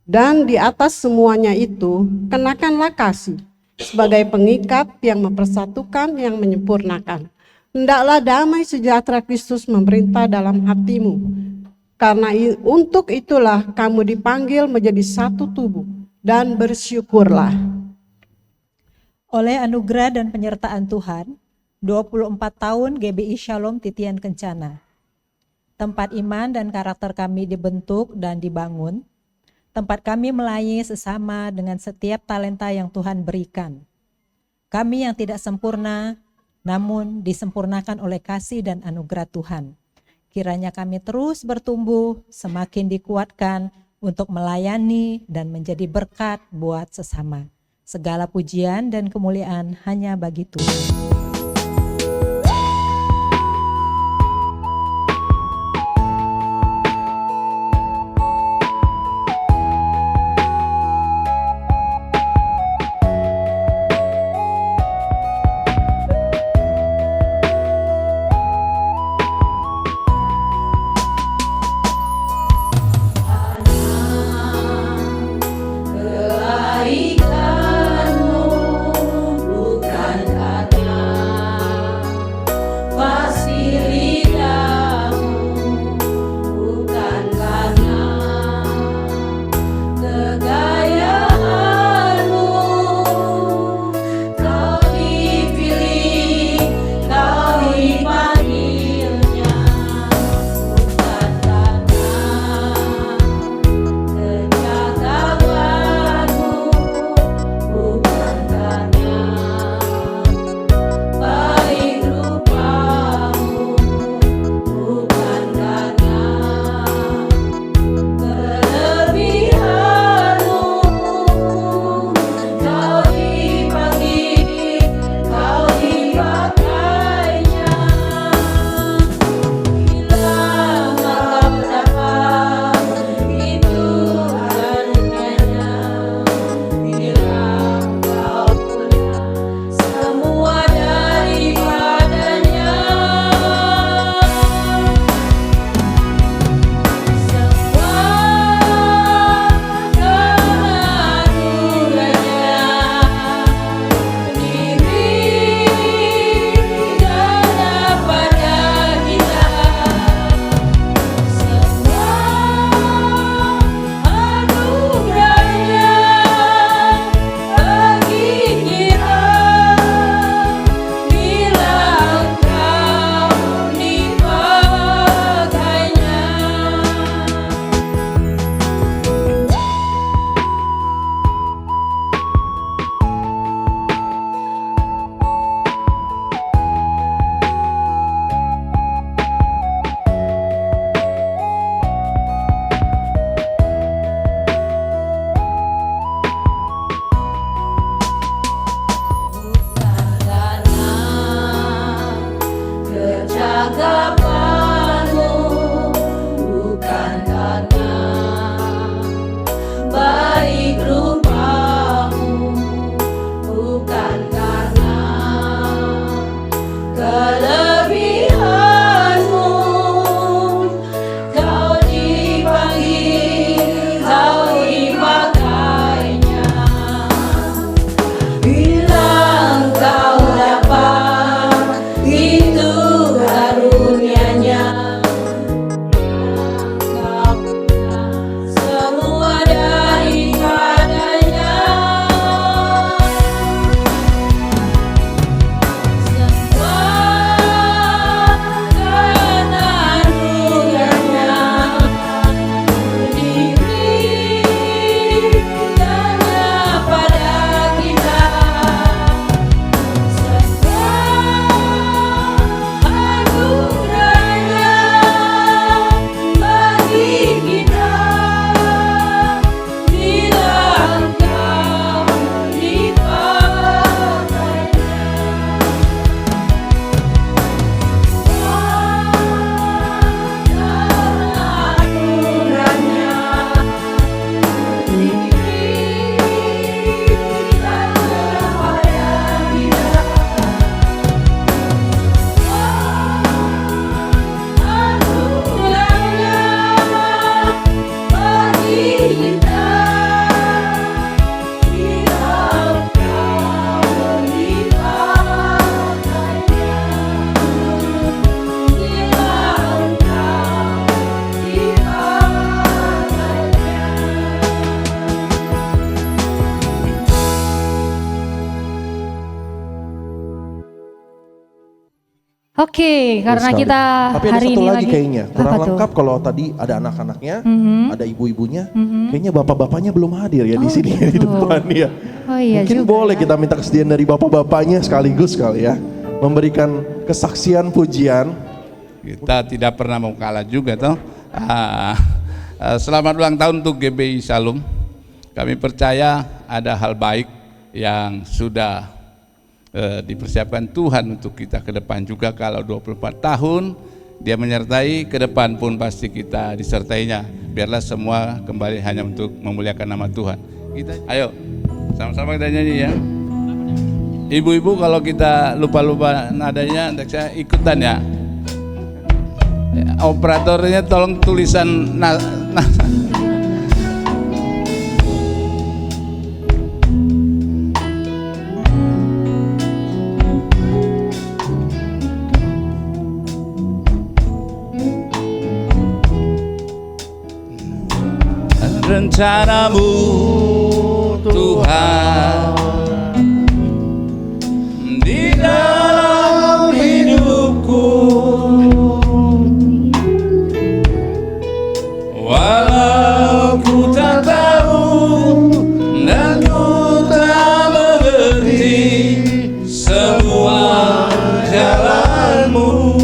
Dan di atas semuanya itu, kenakanlah kasih sebagai pengikat yang mempersatukan, yang menyempurnakan. Hendaklah damai sejahtera Kristus memerintah dalam hatimu. Karena untuk itulah kamu dipanggil menjadi satu tubuh, dan bersyukurlah. Oleh anugerah dan penyertaan Tuhan, 24 tahun GBI Shalom Titian Kencana. Tempat iman dan karakter kami dibentuk dan dibangun. Tempat kami melayani sesama dengan setiap talenta yang Tuhan berikan. Kami yang tidak sempurna, namun disempurnakan oleh kasih dan anugerah Tuhan. Kiranya kami terus bertumbuh, semakin dikuatkan untuk melayani dan menjadi berkat buat sesama. Segala pujian dan kemuliaan hanya bagi Tuhan. Oke, karena sekali. kita Tapi ada hari satu ini lagi kayaknya kurang Apa tuh? lengkap kalau tadi ada anak-anaknya, ada ibu-ibunya, kayaknya bapak-bapaknya belum hadir ya di sini di gitu. depan ya. Oh iya Mungkin juga boleh ya. kita minta kesediaan dari bapak-bapaknya sekaligus kali ya, memberikan kesaksian pujian. Kita tidak pernah mau kalah juga toh. Selamat ulang tahun untuk GBI Shalom. Kami percaya ada hal baik yang sudah dipersiapkan Tuhan untuk kita ke depan juga. Kalau 24 tahun Dia menyertai, ke depan pun pasti kita disertainya. Biarlah semua kembali hanya untuk memuliakan nama Tuhan. Kita, ayo sama-sama kita nyanyi ya. Ibu-ibu kalau kita lupa-lupa nadanya, saya ikutan ya. Operatornya tolong tulisan rencanamu Tuhan di dalam hidupku, walau ku tak tahu dan ku tak mengerti semua jalanmu.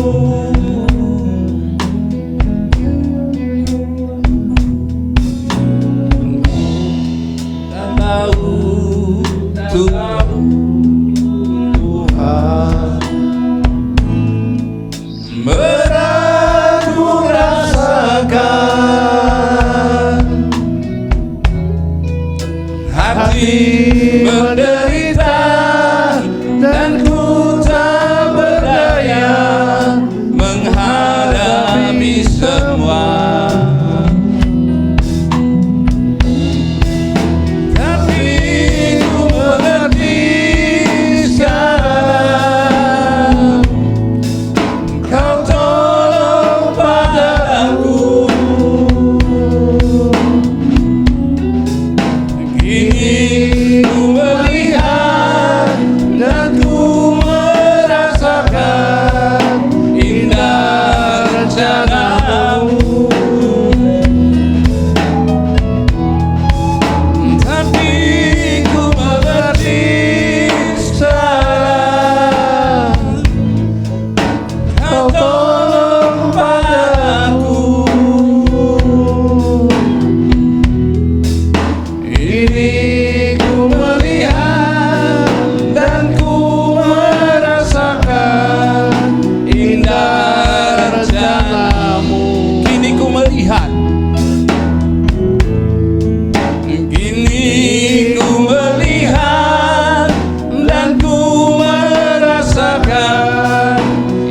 Menderita dan ku tak berdaya menghadapi semua, tapi ku mengerti sekarang Kau tolong padaku. Kini ku melihat dan ku merasakan indah rencanamu, tapi ku mengerti sekarang Kau tolong padaku. Ini ku melihat dan ku merasakan indah rencanamu. Kini ku melihat, kini ku melihat dan ku merasakan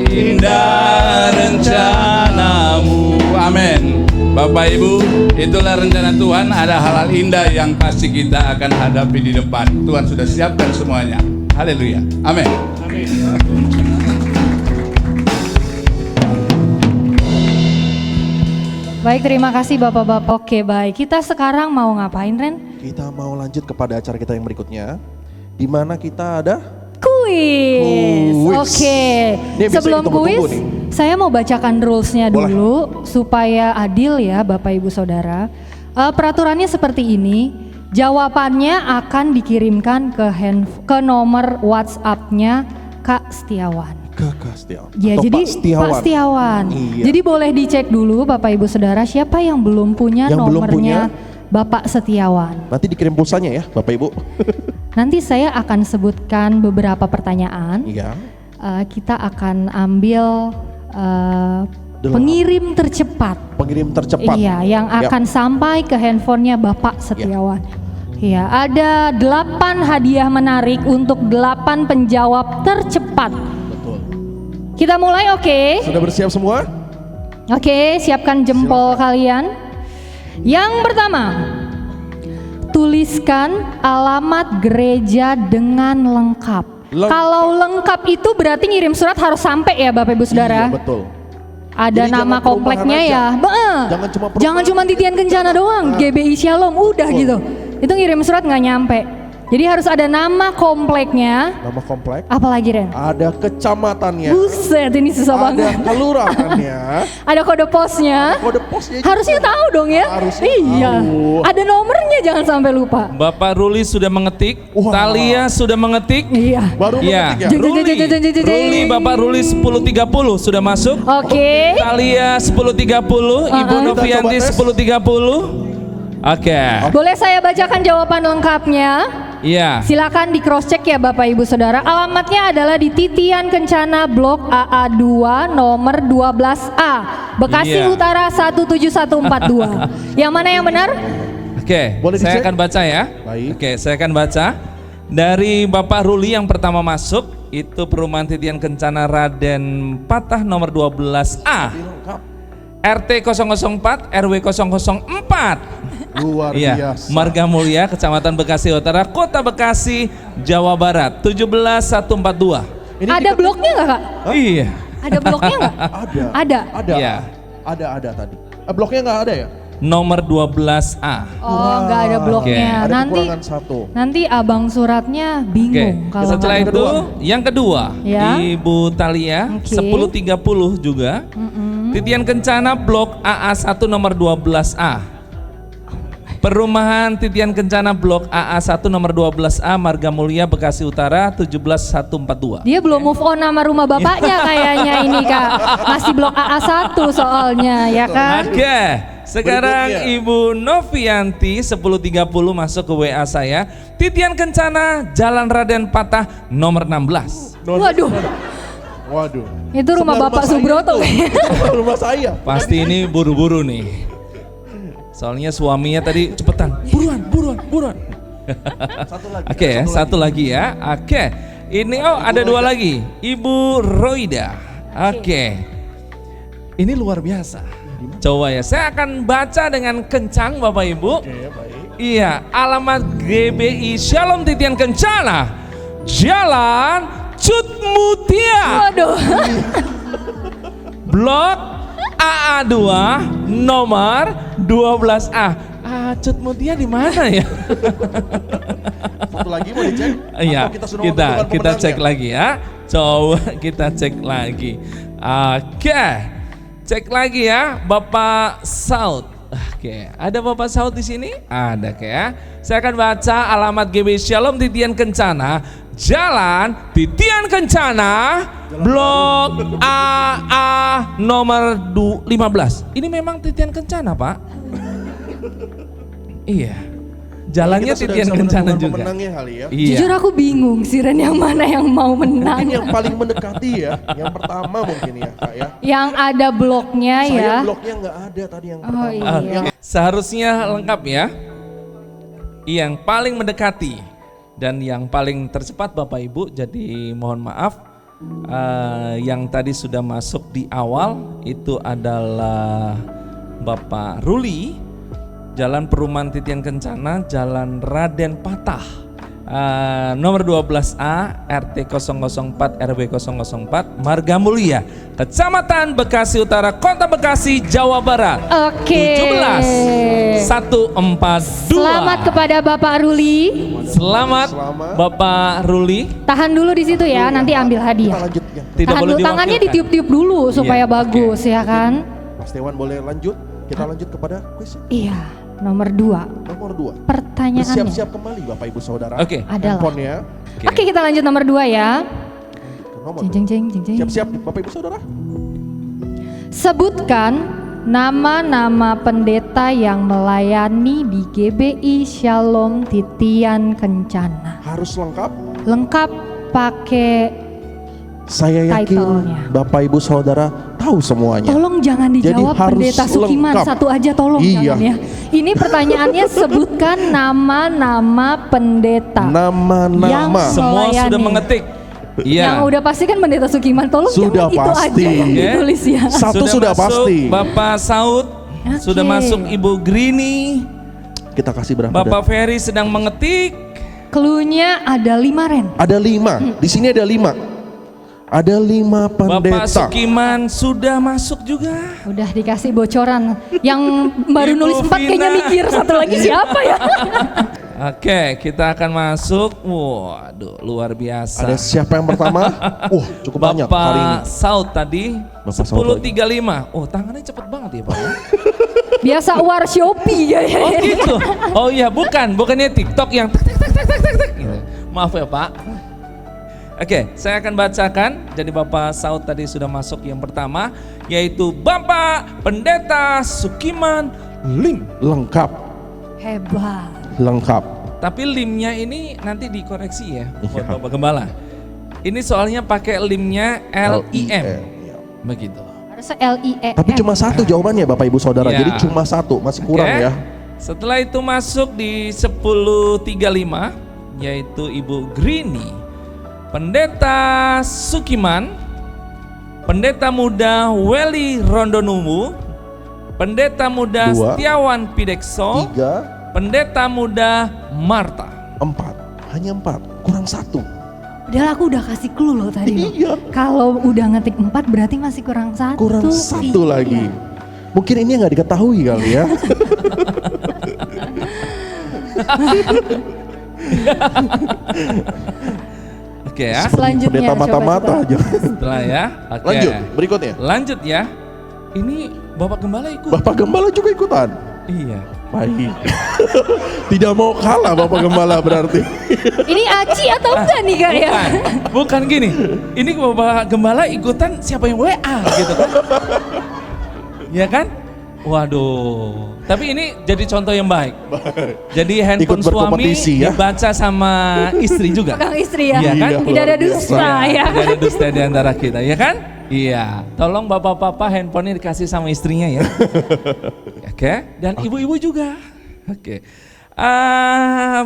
indah rencanamu. Amin. Bapak Ibu, itulah rencana Tuhan. Ada hal-hal indah yang pasti kita akan hadapi di depan. Tuhan sudah siapkan semuanya. Haleluya. Amin. Baik, terima kasih Bapak-bapak. Oke, baik. Kita sekarang mau ngapain, Ren? Kita mau lanjut kepada acara kita yang berikutnya, di mana kita ada Kuis. Kuis. Oke. Ini biasa Sebelum ditunggu-tunggu kuis, nih. saya mau bacakan rulesnya Boleh. dulu supaya adil ya Bapak Ibu Saudara. Peraturannya seperti ini. Jawabannya akan dikirimkan ke nomor WhatsApp-nya Kak Setiawan. Kakak Setiawan. Ya, Atau jadi Pak Setiawan. Pak Setiawan. Iya. Jadi boleh dicek dulu Bapak Ibu Saudara siapa yang belum punya Yang belum nomornya punya? Bapak Setiawan. Nanti dikirim pulsanya ya Bapak Ibu. Nanti saya akan sebutkan beberapa pertanyaan. Iya. Kita akan ambil pengirim tercepat. Pengirim tercepat. Iya, yang Ya. akan sampai ke handphonenya Bapak Setiawan. Iya, ada 8 hadiah menarik untuk 8 penjawab tercepat. Betul. Kita mulai, oke? Sudah bersiap semua? Oke, siapkan jempol kalian. Yang pertama, tuliskan alamat gereja dengan lengkap. Kalau lengkap itu berarti ngirim surat harus sampai ya Bapak Ibu Saudara. Iya, betul. Ada Jadi nama jangan kompleknya perumahan ya. aja. Jangan cuma perumahan. Jangan cuma Titian Kencana doang, GBI Shalom udah gitu. Itu ngirim surat nggak nyampe. Jadi harus ada nama kompleknya. Nama komplek. Apalagi Ren? Ada kecamatannya. Buset, ini susah banget. Ada kelurahannya. Ada kode posnya. Kode posnya juga. Harusnya tahu dong ya. Harusnya iya. tahu. Ada nomornya, jangan sampai lupa. Bapak Ruli sudah mengetik, Talia sudah mengetik. Iya. Baru Iya. mengetik ya. Ruli, Bapak Ruli 10.30 sudah masuk. Oke. Talia 10.30, Ibu Novianti 10.30. Oke. Boleh saya bacakan jawaban lengkapnya? Iya. Silakan di cross check ya Bapak Ibu Saudara. Alamatnya adalah di Titian Kencana Blok AA2 nomor 12A, Bekasi Iya. Utara 17142. Yang mana yang benar? Oke, Boleh saya dicek? akan baca ya. Baik. Oke, saya akan baca. Dari Bapak Ruli yang pertama masuk, itu Perumahan Titian Kencana Raden Patah nomor 12A. RT 004 RW 004. Luar Iya, biasa. Marga Mulia, Kecamatan Bekasi Utara, Kota Bekasi, Jawa Barat 17142. Ada bloknya nggak Kak? Iya. Ada bloknya nggak? Ada. Ada. Ada. Iya. Ada tadi. Bloknya nggak ada ya? Nomor 12A. Oh, nggak ada bloknya. Ada Nanti kekurangan satu. nanti abang suratnya Oke, bingung kalau setelah nggak ada itu blok. yang kedua, Ya. Ibu Talia Oke. 10.30 juga. Titian Kencana Blok AA1 nomor 12A. Perumahan Titian Kencana Blok AA1 nomor 12A, Marga Mulia, Bekasi Utara 17142. Dia belum move on sama rumah bapaknya kayaknya ini Kak. Masih blok AA1 soalnya ya kan? Oke, sekarang Berikutnya. Ibu Novianti 10.30 masuk ke WA saya. Titian Kencana Jalan Raden Patah nomor 16. Waduh, Waduh. itu rumah Sebelah Bapak saya Subroto. itu. Rumah saya. Pasti ini buru-buru nih. Soalnya suaminya tadi cepetan. Buruan. Satu lagi. Oke ya, satu lagi ya. Oke. Ini ada dua lagi. Ibu Roida. Oke. Ini luar biasa. Coba ya, saya akan baca dengan kencang Bapak Ibu. Oke, baik. Iya, alamat GBI Shalom Titian Kencana, Jalan Cut Mutia, Waduh. Blok AA2 nomor 12A. Cut Mutia di mana ya? Satu lagi mau dicek? Iya, Atau sudah kita menentukan cek pemenangnya? lagi ya. Coba kita cek lagi. Oke. Cek lagi ya, Bapak Saud. Oke, ada Bapak Saud di sini? Ada ya. Saya akan baca alamat GB Shalom Titian Kencana, Jalan Titian Kencana, Blok AA nomor 15. Ini memang Titian Kencana, Pak. Iya. Jalannya Kita sudah Titian bisa Kencana menentukan juga. pemenangnya kali ya. Iya. Jujur aku bingung sih Ren yang mana yang mau Mungkin menang. yang paling mendekati ya, yang pertama mungkin ya Kak ya. Yang ada bloknya ya. Saya bloknya nggak ada tadi yang Oh pertama. iya. Seharusnya lengkap ya. Yang paling mendekati dan yang paling tercepat Bapak Ibu. Jadi mohon maaf, yang tadi sudah masuk di awal itu adalah Bapak Ruli, Jalan Perumahan Titian Kencana, Jalan Raden Patah, nomor 12A, RT 004 RW 004, Marga Mulia, Kecamatan Bekasi Utara, Kota Bekasi, Jawa Barat. Oke. 17142. Selamat kepada Bapak Ruli. Selamat Bapak Ruli. Tahan dulu di situ ya, nanti ambil hadiah. Kita lanjut ya. Tidak Tahan boleh dulu, tangannya diwakilkan. ditiup-tiup dulu supaya Iya, bagus ya kan? Mas Tewan boleh lanjut? Kita lanjut kepada kuis Iya, nomor 2. nomor 2. Pertanyaannya. Bersiap-siap kembali Bapak Ibu Saudara. Oke. Adalah. Handphonenya. Oke, kita lanjut nomor 2 ya. Ke nomor Jeng jeng jeng jeng jeng. Siap-siap Bapak Ibu Saudara. Sebutkan nama-nama pendeta yang melayani di GBI Shalom Titian Kencana. Harus lengkap. Lengkap pakai. Saya yakin Title-nya. Bapak Ibu Saudara tahu semuanya. Tolong jangan Jadi dijawab harus Pendeta Sukiman, lengkap. satu aja tolong Iya. jangan ya. Ini pertanyaannya sebutkan nama-nama pendeta. Nama-nama. Yang Semua melayani. sudah mengetik. Iya. Yang udah pasti kan Pendeta Sukiman, tolong Sudah jangan pasti. itu aja yang Oke. ditulis ya. Satu sudah masuk pasti. Bapak Saud, sudah Oke. masuk Ibu Grini, Kita kasih berapa? Bapak Ferry sedang mengetik. Cluenya ada 5 Ren. Ada 5. Di sini ada 5. Ada 5 Bapak pendeta. Sukiman sudah masuk juga. Udah dikasih bocoran. Yang baru Ibu nulis 4 kayaknya Vina. mikir satu lagi siapa ya? Oke, kita akan masuk. Waduh, luar biasa. Ada siapa yang pertama? Cukup banyak hari ini. Bapak Saud tadi Bapak Saud 10.35. Oh, tangannya cepet banget ya Pak. Biasa war Shopee ya. Oh gitu. Oh iya, bukannya TikTok yang tek tek tek tek tek tek gitu. Maaf ya Pak. Oke, saya akan bacakan. Jadi Bapak Saud tadi sudah masuk yang pertama, yaitu Bapak Pendeta Sukiman Lim. Lengkap. Hebat. Lengkap. Tapi limnya ini nanti dikoreksi ya, buat Bapak Gembala. Ini soalnya pakai limnya LIM. Begitu. Harusnya LIE. Tapi cuma satu jawabannya Bapak Ibu Saudara. Ya. Jadi cuma satu, masih kurang ya. Setelah itu masuk di 10.35, yaitu Ibu Grini, Pendeta Sukiman, Pendeta Muda Weli Rondonumu, Pendeta Muda 2, Setiawan Pidekso, 3, Pendeta Muda Marta. 4, hanya 4, kurang 1. Padahal aku udah kasih clue loh tadi loh. Iya. Kalau udah ngetik 4 berarti masih kurang 1. Kurang 1 lagi. Mungkin ini nggak diketahui kali ya. Oke ya. Selanjutnya Pendeta mata-mata aja. Setelah ya. Oke. Lanjut, berikutnya. Lanjut ya. Ini Bapak Gembala ikut. Bapak Gembala juga ikutan. Iya. Baik. Tidak mau kalah Bapak Gembala berarti. Ini Aci atau enggak nih Kak ya? Bukan gini. Ini Bapak Gembala ikutan siapa yang WA gitu kan. Ya kan? Waduh. Tapi ini jadi contoh yang baik. Jadi handphone Ikut suami berkompetisi ya. dibaca sama istri juga. Pegang istri ya. Iya kan? Tidak ada dusta ya. Tidak ada dusta di antara kita, ya kan? Iya. Tolong bapak-bapak handphonenya dikasih sama istrinya ya. Oke. Dan ibu-ibu juga. Oke.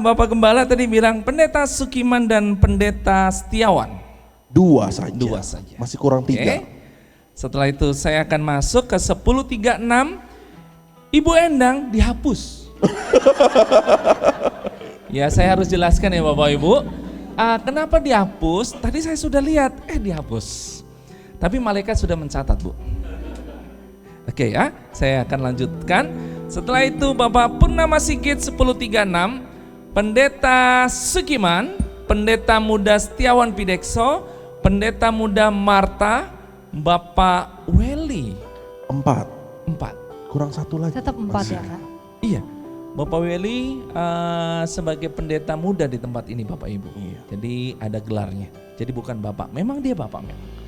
Bapak Gembala tadi bilang Pendeta Sukiman dan Pendeta Setiawan. 2 saja. 2 saja. Masih kurang 3. Oke. Setelah itu saya akan masuk ke 10.36. Ibu Endang dihapus. Ya saya harus jelaskan ya Bapak Ibu. Kenapa dihapus? Tadi saya sudah lihat, dihapus. Tapi malaikat sudah mencatat Bu. Oke ya, saya akan lanjutkan. Setelah itu Bapak Purnama Sigit 10.36, Pendeta Sukiman, Pendeta Muda Setiawan Pidekso, Pendeta Muda Marta, Bapak Weli. 4. Kurang 1 lagi. Tetap 4 ya Kak? Iya, Bapak Weli sebagai pendeta muda di tempat ini Bapak Ibu. Jadi ada gelarnya. Jadi bukan Bapak, memang dia Bapak memang.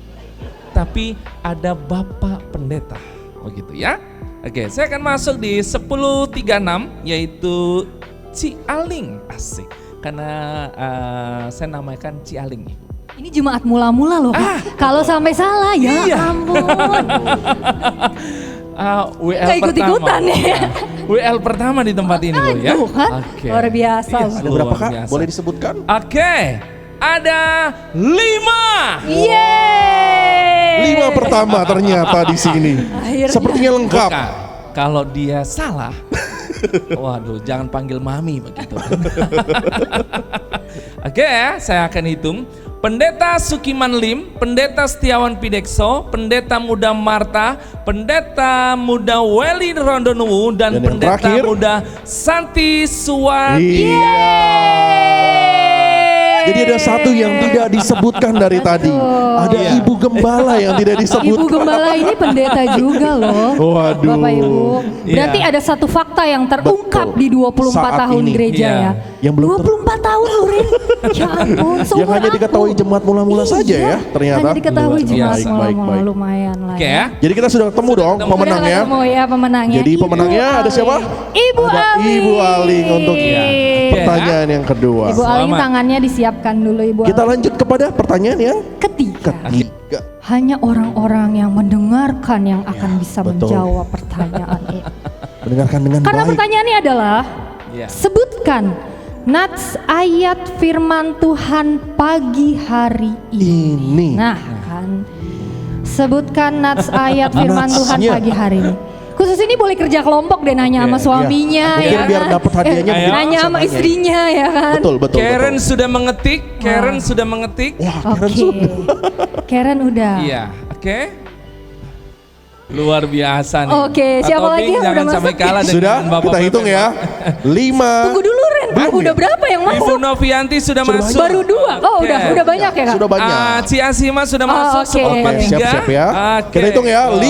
Tapi ada Bapak Pendeta, begitu ya. Oke, saya akan masuk di 10.36 yaitu Cialing, asik. Karena saya namakan Cialing. Ini Jumat mula-mula loh Kak. Kalau sampai salah ya ampun. WL Nggak ikut-ikutan ya. WL pertama di tempat ini Bu ya. Kan? Oke. Luar biasa. Ada berapa Kak? Boleh disebutkan? Oke. Ada 5. Yeay. 5 pertama ternyata di sini. Akhirnya. Sepertinya lengkap. Bukan. Kalau dia salah, waduh jangan panggil mami begitu. Oke ya, saya akan hitung. Pendeta Sukiman Lim, Pendeta Setiawan Pidekso, Pendeta Muda Marta, Pendeta Muda Weli Rondonuwu, dan yang Pendeta terakhir, Muda Santi Suwat. Jadi ada satu yang tidak disebutkan dari tadi. Ada Ibu Gembala yang tidak disebutkan. Ibu Gembala ini pendeta juga loh. Waduh. Bapak Ibu. Berarti ada satu fakta yang terungkap di 24 Saat tahun ini. gereja ya. Yang belum 24 tahun loh Rin. Ya ampun, yang hanya diketahui jemaat mula-mula saja ya ternyata. Hanya diketahui jemaat Baik, mula-mula, baik. lumayan lah Oke ya. ya. Jadi kita sudah ketemu dong pemenangnya. Ketemu ya pemenangnya. Jadi pemenangnya ada siapa? Ibu Ada Aling. Ibu Aling untuk pertanyaan yang kedua. Ibu Aling tangannya disiapkan dulu Ibu Kita Aling. lanjut kepada pertanyaan yang Ketiga. ketiga. Hanya orang-orang yang mendengarkan yang akan bisa betul. menjawab pertanyaan ini. Mendengarkan dengan Karena baik. pertanyaannya adalah sebutkan nats ayat firman Tuhan pagi hari ini. Nah kan, sebutkan nats ayat firman Tuhan Natsnya. pagi hari ini. Khusus ini boleh kerja kelompok deh nanya sama suaminya Mungkin ya biar kan? dapat hadiahnya mungkin nanya sama sama istrinya ya kan. Betul, betul. Karen sudah mengetik, Karen sudah mengetik. Oke. Karen udah. Iya, oke. Luar biasa nih. Oke, siapa Atau lagi Bing, yang jangan udah sampai masuk? kalah dengan Sudah, Bapak kita hitung Pepe. ya. 5. Tunggu dulu Ren, Udah berapa yang Ibu masuk? Novianti sudah masuk. Baru 2. Oh, Oke. udah banyak ya, Kak? Sudah banyak. Ci Asima sudah masuk oke. 1043. Siap-siap ya. Oke. Kita hitung ya. 5,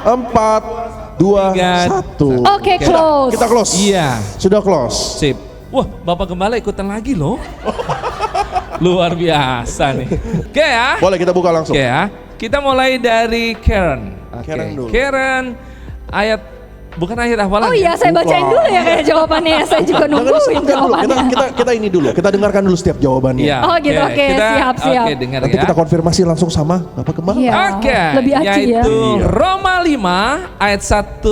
4, 2, Tiga, 1. Oke, close. Kita close. Iya. Sudah close. Sip. Wah, Bapak Gembala ikutan lagi loh. Luar biasa nih. Oke ya. Boleh kita buka langsung. Oke ya. Kita mulai dari Karen. Oke. Karen dulu. Karen ayat bukan ayat hafalan. Oh iya, saya bacain dulu ya kayak jawabannya ya. Saya juga Jangan nungguin disebutkan dulu. jawabannya. Kita ini dulu. Kita dengarkan dulu setiap jawabannya. Iya. Oh gitu, oke. Siap. Oke, dengar Nanti ya. kita konfirmasi langsung sama Bapak Gembala. Iya. Oke, Lebih aci ya. yaitu Iya. Roma 5 ayat 1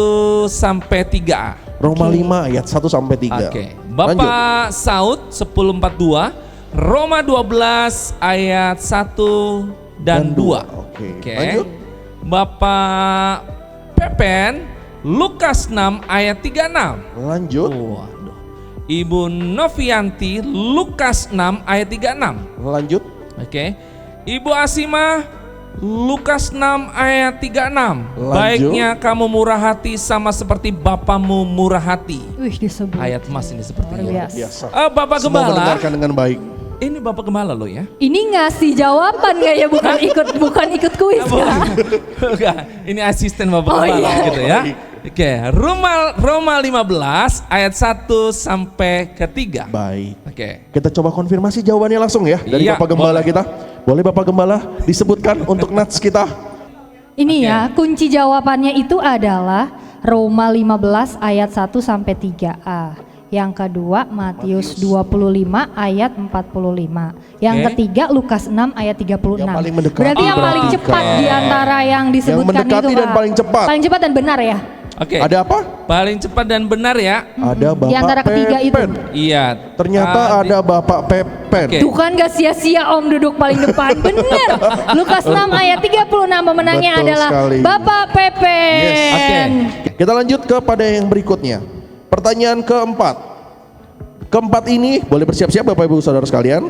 sampai 3. Roma 5 ayat 1 sampai 3. Oke. Bapak Saud 1042, Roma 12 ayat 1 dan 2. Oke. Oke. Lanjut. Bapak Pepen Lukas 6 ayat 36. Lanjut. Waduh. Ibu Novianti Lukas 6 ayat 36. Lanjut. Oke. Ibu Asima Lukas 6 ayat 36. Lanjut. Baiknya kamu murah hati sama seperti Bapamu murah hati. Wih, disebut. Ayat emas ini seperti Luar ini. biasa. Bapak Semua Gembala, mendengarkan dengan baik. ini Bapak Gembala loh ya. Ini ngasih jawaban kayaknya bukan ikut kuis ya. Bukan, ini asisten Bapak Oh, Gembala iya. gitu ya. Oke, Roma 15 ayat 1 sampai ke 3. Baik. Oke. Kita coba konfirmasi jawabannya langsung ya dari Iya, Bapak Gembala boleh. kita. Boleh Bapak Gembala disebutkan untuk nats kita? Ini ya, kunci jawabannya itu adalah Roma 15 ayat 1 sampai 3a. Yang kedua Matius 25 ayat 45. Yang Oke. ketiga Lukas 6 ayat 36. Yang paling mendekati Berarti yang paling berarti cepat kan. di antara yang disebutkan mendekati itu, dan Pak. paling cepat. Paling cepat dan benar ya. Oke. Ada apa? Paling cepat dan benar ya. Ada Bapak Di antara ketiga itu. Pepen. Iya. Ternyata ada Bapak Pepen. Oke. Tuh kan gak sia-sia Om duduk paling depan. Bener. Lukas 6 ayat 36 pemenangnya Betul adalah sekali. Bapak Pepen. Oke. Kita lanjut kepada yang berikutnya. Pertanyaan keempat. Keempat ini boleh bersiap-siap Bapak Ibu Saudara sekalian.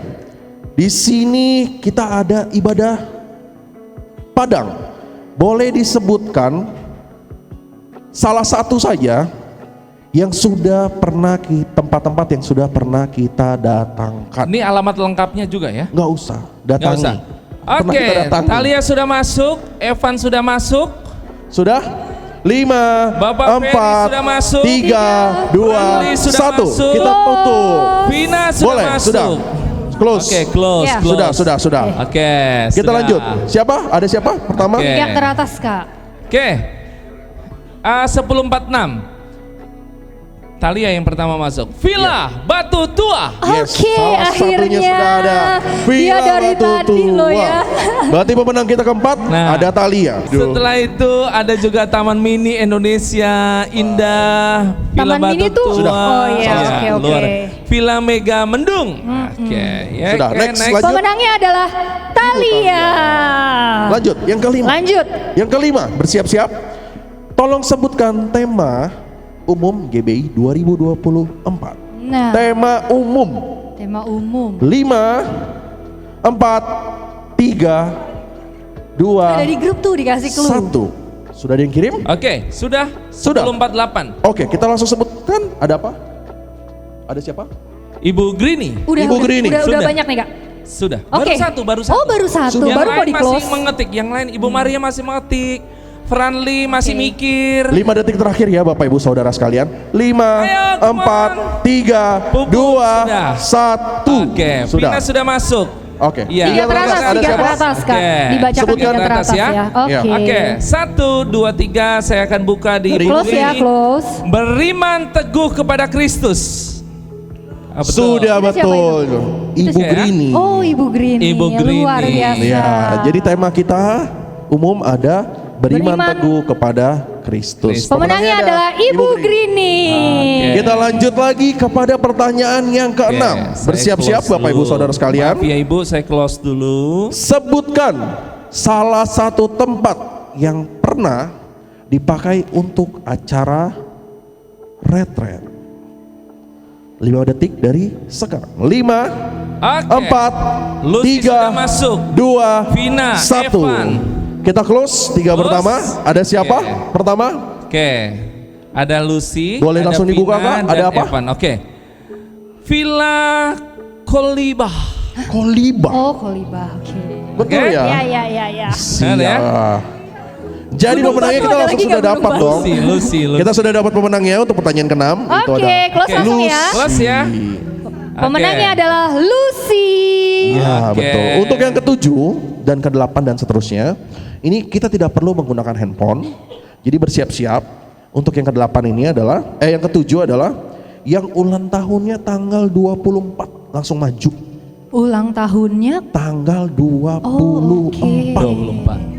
Di sini kita ada ibadah padang. Boleh disebutkan salah satu saja yang sudah pernah tempat-tempat yang sudah pernah kita datangkan. Ini alamat lengkapnya juga ya. Nggak usah, Nggak datangi. usah. Pernah Oke, kita datangi. Talia sudah masuk, Evan sudah masuk, Sudah? 5, Bapak Ferry 4, sudah masuk, 3, 2, Fadli sudah 1. masuk. Kita tutup. Vina sudah Boleh, masuk. sudah. Close. Oke, close, Ya. close. Sudah. Oke, Kita sudah. lanjut. Siapa? Ada siapa? Pertama? Oke. Yang teratas Kak. Oke. 1046. Talia yang pertama masuk. Villa Batu Tua. Yes, Oke, salah satunya akhirnya. sudah ada. Dia Villa dari Batu tadi Tua. loh ya. Berarti pemenang kita keempat Nah, ada Talia. Setelah itu ada juga Taman Mini Indonesia Indah. Villa Taman Batu Mini tuh? Tua. Oh iya, oke. luar. Villa Mega Mendung. Oke, ya. Sudah, oke, next, lanjut. Pemenangnya adalah Talia. Lanjut, yang kelima. Lanjut. Yang kelima, bersiap-siap. Tolong sebutkan tema umum GBI 2024. Nah, Tema umum. tema umum. 5, 4, 3, 2, Ada di grup tuh dikasih clue. 1. Sudah ada yang kirim? Oke, sudah. Sudah. 1048. Oke, kita langsung sebutkan. Ada apa? Ada siapa? Ibu Grini. Ibu Grini. Udah Sudah. banyak nih Kak. Sudah. Oke. Baru satu. Oh, baru satu. Yang Baru mau lain di close. masih mengetik. Yang lain Ibu Maria masih mengetik. Franly masih mikir. 5 detik terakhir ya Bapak Ibu Saudara sekalian. 5, Ayo, come 4, 3, Pupuk 2, sudah. 1. Oke, Sudah. Vina sudah masuk. Oke. Iya. Tiga teratas, Ada tiga siapa? teratas Kak. Oke. Dibacakan Sebutkan tiga teratas ya. Oke. Oke, 1, 2, 3 saya akan buka di Ibu Close ya, Grini. close. Beriman teguh kepada Kristus. Ah, betul. Sudah Itu siapa betul. Ibu siapa ya? Grini. Oh, Ibu Grini. Ibu Grini. Luar biasa. Ya, jadi tema kita umum ada beriman Beriman. teguh kepada Kristus. Pemenangnya adalah Ibu Grini. Oke. Kita lanjut lagi kepada pertanyaan yang keenam. Oke, saya Bersiap-siap close Bapak Ibu dulu. Saudara sekalian. Maaf ya Ibu, saya close dulu. Sebutkan salah satu tempat yang pernah dipakai untuk acara retret. 5 detik dari sekarang. 5, Oke. 4, Lucy 3, sudah masuk. 2, Vina, 1. Evan. Kita close 3 Close. pertama. Ada siapa? Oke. Pertama? Oke. Ada Lucy, Boleh ada langsung dibuka, Vina, Kak? Ada dan apa? Evan. Oke. Villa Kolibah. Kolibah. Oh, Kolibah. Oke. Betul Oke. ya? Ya. Siap. Ada ya? Jadi Gunung pemenangnya Batu kita ada langsung lagi sudah nggak dapat Gunung dong. Lucy. Kita sudah dapat pemenangnya untuk pertanyaan ke-6. Itu Oke, ada close langsung ya. Close ya. Pemenangnya adalah Lucy. Ya, Oke. betul. Untuk yang ke-7 dan ke-8 dan seterusnya, ini kita tidak perlu menggunakan handphone. Jadi bersiap-siap. Untuk yang ke-8 ini adalah, yang ke-7 adalah yang ulang tahunnya tanggal 24. Langsung maju. Ulang tahunnya Tanggal 24. oke. 24.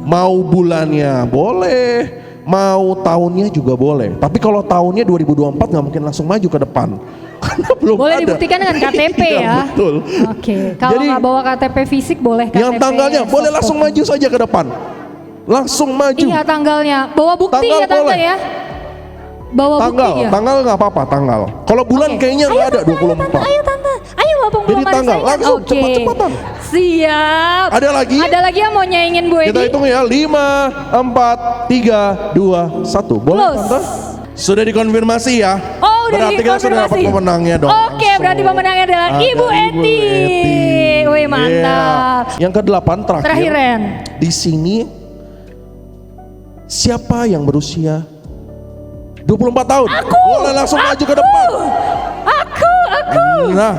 Mau bulannya boleh, mau tahunnya juga boleh. Tapi kalau tahunnya 2024 nggak mungkin langsung maju ke depan. Karena belum Boleh ada. dibuktikan dengan KTP Iya, ya. betul. Oke, kalau Jadi, nggak bawa KTP fisik boleh KTP. Yang tanggalnya boleh soft langsung copy. maju saja ke depan. Langsung maju. Iya tanggalnya, bawa bukti Tanggal ya tante boleh. ya. Bawa Tanggal, bukti ya. tanggal nggak apa-apa tanggal. Kalau bulan Oke. kayaknya nggak ada 24. Ayo tante, ayo bapak Jadi tanggal, langsung, Oke. cepat-cepatan. Siap. Ada lagi? Ada lagi yang mau nyaingin Bu Kita Edi? hitung ya, 5, 4, 3, 2, 1. Boleh Close. tante? Sudah dikonfirmasi ya? Oh, udah Berarti kita sudah dapat dikonfirmasi. pemenangnya dong. Oke, Langsung. berarti pemenangnya adalah Ada Ibu Eti. Wih, mantap. Iya. Yang ke-8 terakhir. Terakhir, Ren. Di sini siapa yang berusia 24 tahun? Aku. Boleh langsung maju ke depan. Aku. Nah,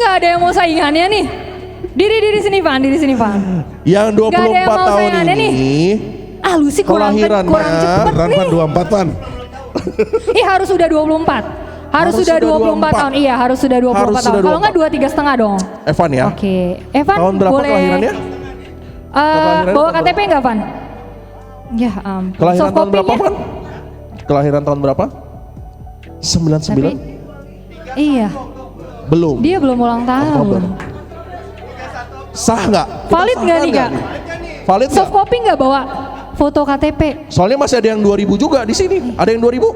Nggak ada yang mau saingannya nih. Diri sini, Van. Diri sini, Van. yang Nggak ada yang 24 mau tahun saingannya ini Ah, Lucy kurang kelahirannya cepet nih. 24 tahun. Harus sudah 24. Harus sudah 24 tahun. Iya, harus sudah 24 Harus tahun. sudah Kalau nggak 23,5 dong. Evan ya? Oke. Evan Tahun berapa boleh kelahirannya? Kelahirannya bawa tahun KTP nggak, Van? Ya, Kelahiran soft tahun berapa, copy-nya. Van? Kelahiran tahun berapa? 99? Iya, Belum. dia belum ulang tahun. Sah nggak? Kita Valid nggak sahkan nih, Kak? Valid nggak? Soft copy nggak bawa foto KTP? Soalnya masih ada yang 2000 juga di sini. Ada yang 2000?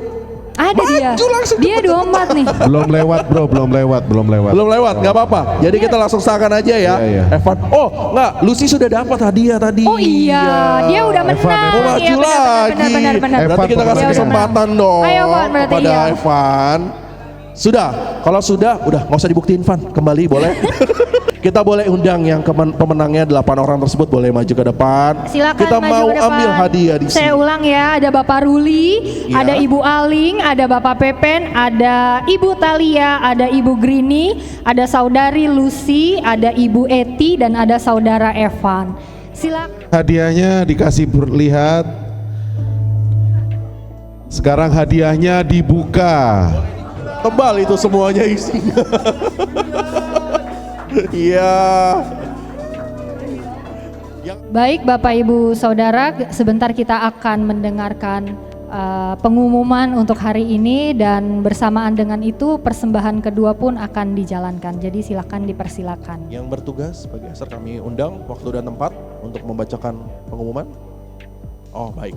Ada dia. Maju langsung Dia 24 nih. Belum lewat bro, belum lewat. Belum lewat, nggak apa-apa. Jadi kita langsung sahkan aja ya. Iya. Evan, oh nggak, Lucy sudah dapat hadiah tadi. Oh iya, dia udah menang. Oh maju Iya, lagi. benar. Berarti kita kasih Dia udah kesempatan dong Ayo, Van, berarti kepada iya. Evan. Sudah, kalau sudah, udah nggak usah dibuktiin Van, kembali boleh. Kita boleh undang yang pemenangnya 8 orang tersebut boleh maju ke depan. Silakan Kita maju mau ke depan. ambil hadiah di Saya sini. ulang ya, ada Bapak Ruli, Iya. ada Ibu Aling, ada Bapak Pepen, ada Ibu Talia, ada Ibu Grini, ada Saudari Lucy, ada Ibu Eti, dan ada Saudara Evan. Silakan. Hadiahnya dikasih lihat. Sekarang hadiahnya dibuka. Tebal itu semuanya isinya. Iya. Baik Bapak Ibu Saudara, sebentar kita akan mendengarkan pengumuman untuk hari ini, dan bersamaan dengan itu persembahan kedua pun akan dijalankan. Jadi silakan dipersilakan. Yang bertugas bagi Aser kami undang waktu dan tempat untuk membacakan pengumuman. Oh baik.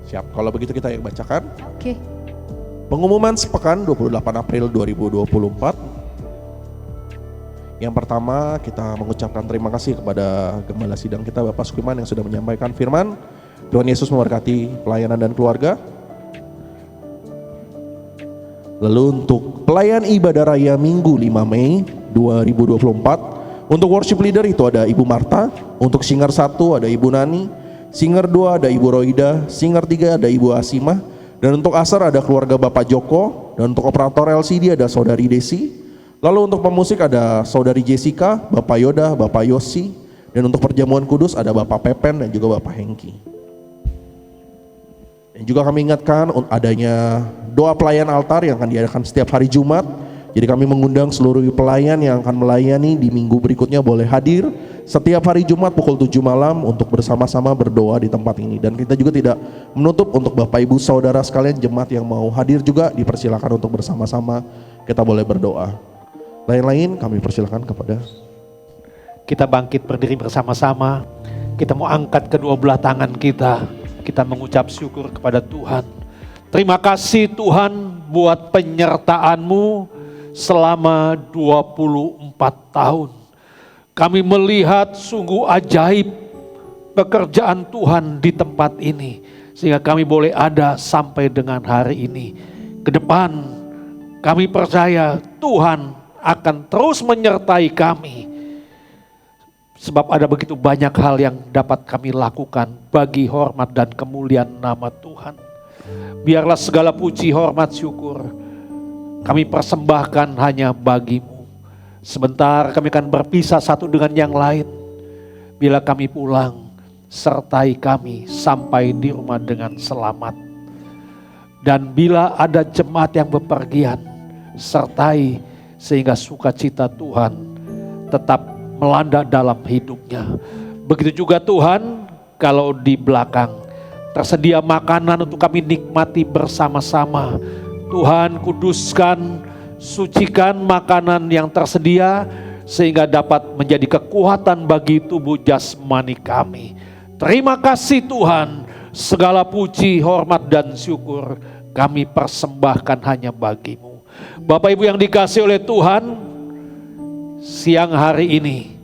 Siap, kalau begitu kita yang bacakan. Oke. Pengumuman sepekan 28 April 2024. Yang pertama kita mengucapkan terima kasih kepada Gembala Sidang kita Bapak Sukriman yang sudah menyampaikan firman. Tuhan Yesus memberkati pelayanan dan keluarga. Lalu untuk pelayan ibadah raya Minggu 5 Mei 2024, untuk worship leader itu ada Ibu Marta, untuk singer 1 ada Ibu Nani, singer 2 ada Ibu Roida, singer 3 ada Ibu Asimah, dan untuk Aser ada keluarga Bapak Joko, dan untuk operator LCD ada Saudari Desi. Lalu untuk pemusik ada Saudari Jessica, Bapak Yoda, Bapak Yosi, dan untuk perjamuan kudus ada Bapak Pepen dan juga Bapak Hengki. Dan juga kami ingatkan adanya doa pelayan altar yang akan diadakan setiap hari Jumat. Jadi kami mengundang seluruh pelayan yang akan melayani di minggu berikutnya boleh hadir setiap hari Jumat pukul 7 malam untuk bersama-sama berdoa di tempat ini. Dan kita juga tidak menutup untuk Bapak Ibu Saudara sekalian jemaat yang mau hadir juga dipersilakan untuk bersama-sama kita boleh berdoa. Lain-lain kami persilakan kepada Kita bangkit berdiri bersama-sama. Kita mau angkat kedua belah tangan kita. Kita mengucap syukur kepada Tuhan. Terima kasih Tuhan buat penyertaan-Mu selama 24 tahun. Kami melihat sungguh ajaib pekerjaan Tuhan di tempat ini. Sehingga kami boleh ada sampai dengan hari ini. Ke depan Kami percaya Tuhan akan terus menyertai kami. Sebab ada begitu banyak hal yang dapat kami lakukan bagi hormat dan kemuliaan nama Tuhan. Biarlah segala puji, hormat, syukur kami persembahkan hanya bagi-Mu. Sebentar kami akan berpisah satu dengan yang lain. Bila kami pulang, sertai kami sampai di rumah dengan selamat. Dan bila ada jemaat yang bepergian, sertai sehingga sukacita Tuhan tetap melanda dalam hidupnya. Begitu juga Tuhan, kalau di belakang tersedia makanan untuk kami nikmati bersama-sama. Tuhan kuduskan, sucikan makanan yang tersedia sehingga dapat menjadi kekuatan bagi tubuh jasmani kami. Terima kasih Tuhan, segala puji, hormat dan syukur kami persembahkan hanya bagi-Mu. Bapak Ibu yang dikasihi oleh Tuhan, siang hari ini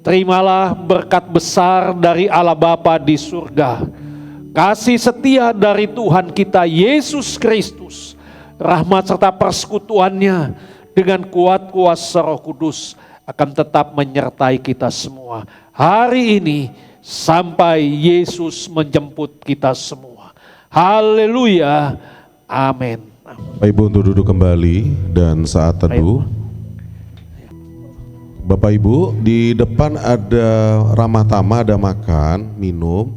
terimalah berkat besar dari Allah Bapa di surga, kasih setia dari Tuhan kita Yesus Kristus, rahmat serta persekutuannya dengan kuat kuasa Roh Kudus akan tetap menyertai kita semua hari ini sampai Yesus menjemput kita semua. Haleluya, amin. Bapak Ibu untuk duduk kembali dan saat teduh. Bapak Ibu, di depan ada ramah tamah, ada makan, minum.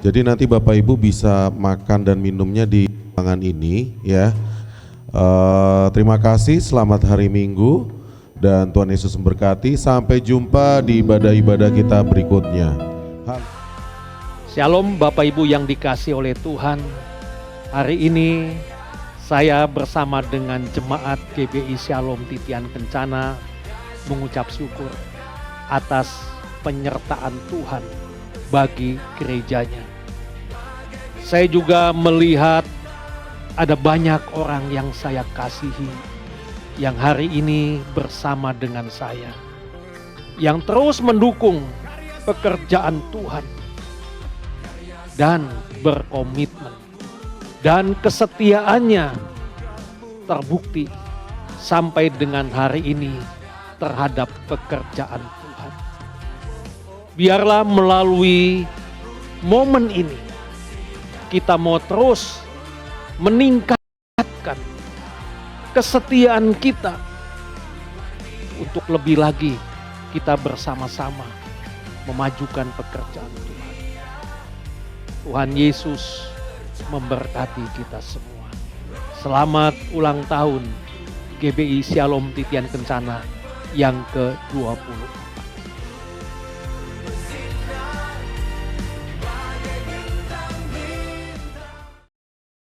Jadi nanti Bapak Ibu bisa makan dan minumnya di ruangan ini ya. Terima kasih, selamat hari Minggu dan Tuhan Yesus memberkati. Sampai jumpa di ibadah-ibadah kita berikutnya. Shalom Bapak Ibu yang dikasihi oleh Tuhan. Hari ini saya bersama dengan jemaat GBI Shalom Titian Kencana mengucap syukur atas penyertaan Tuhan bagi gerejanya. Saya juga melihat ada banyak orang yang saya kasihi yang hari ini bersama dengan saya, yang terus mendukung pekerjaan Tuhan dan berkomitmen. Dan kesetiaannya terbukti sampai dengan hari ini terhadap pekerjaan Tuhan. Biarlah melalui momen ini kita mau terus meningkatkan kesetiaan kita untuk lebih lagi kita bersama-sama memajukan pekerjaan Tuhan. Tuhan Yesus memberkati kita semua. Selamat ulang tahun GBI Shalom Titian Kencana yang ke-20.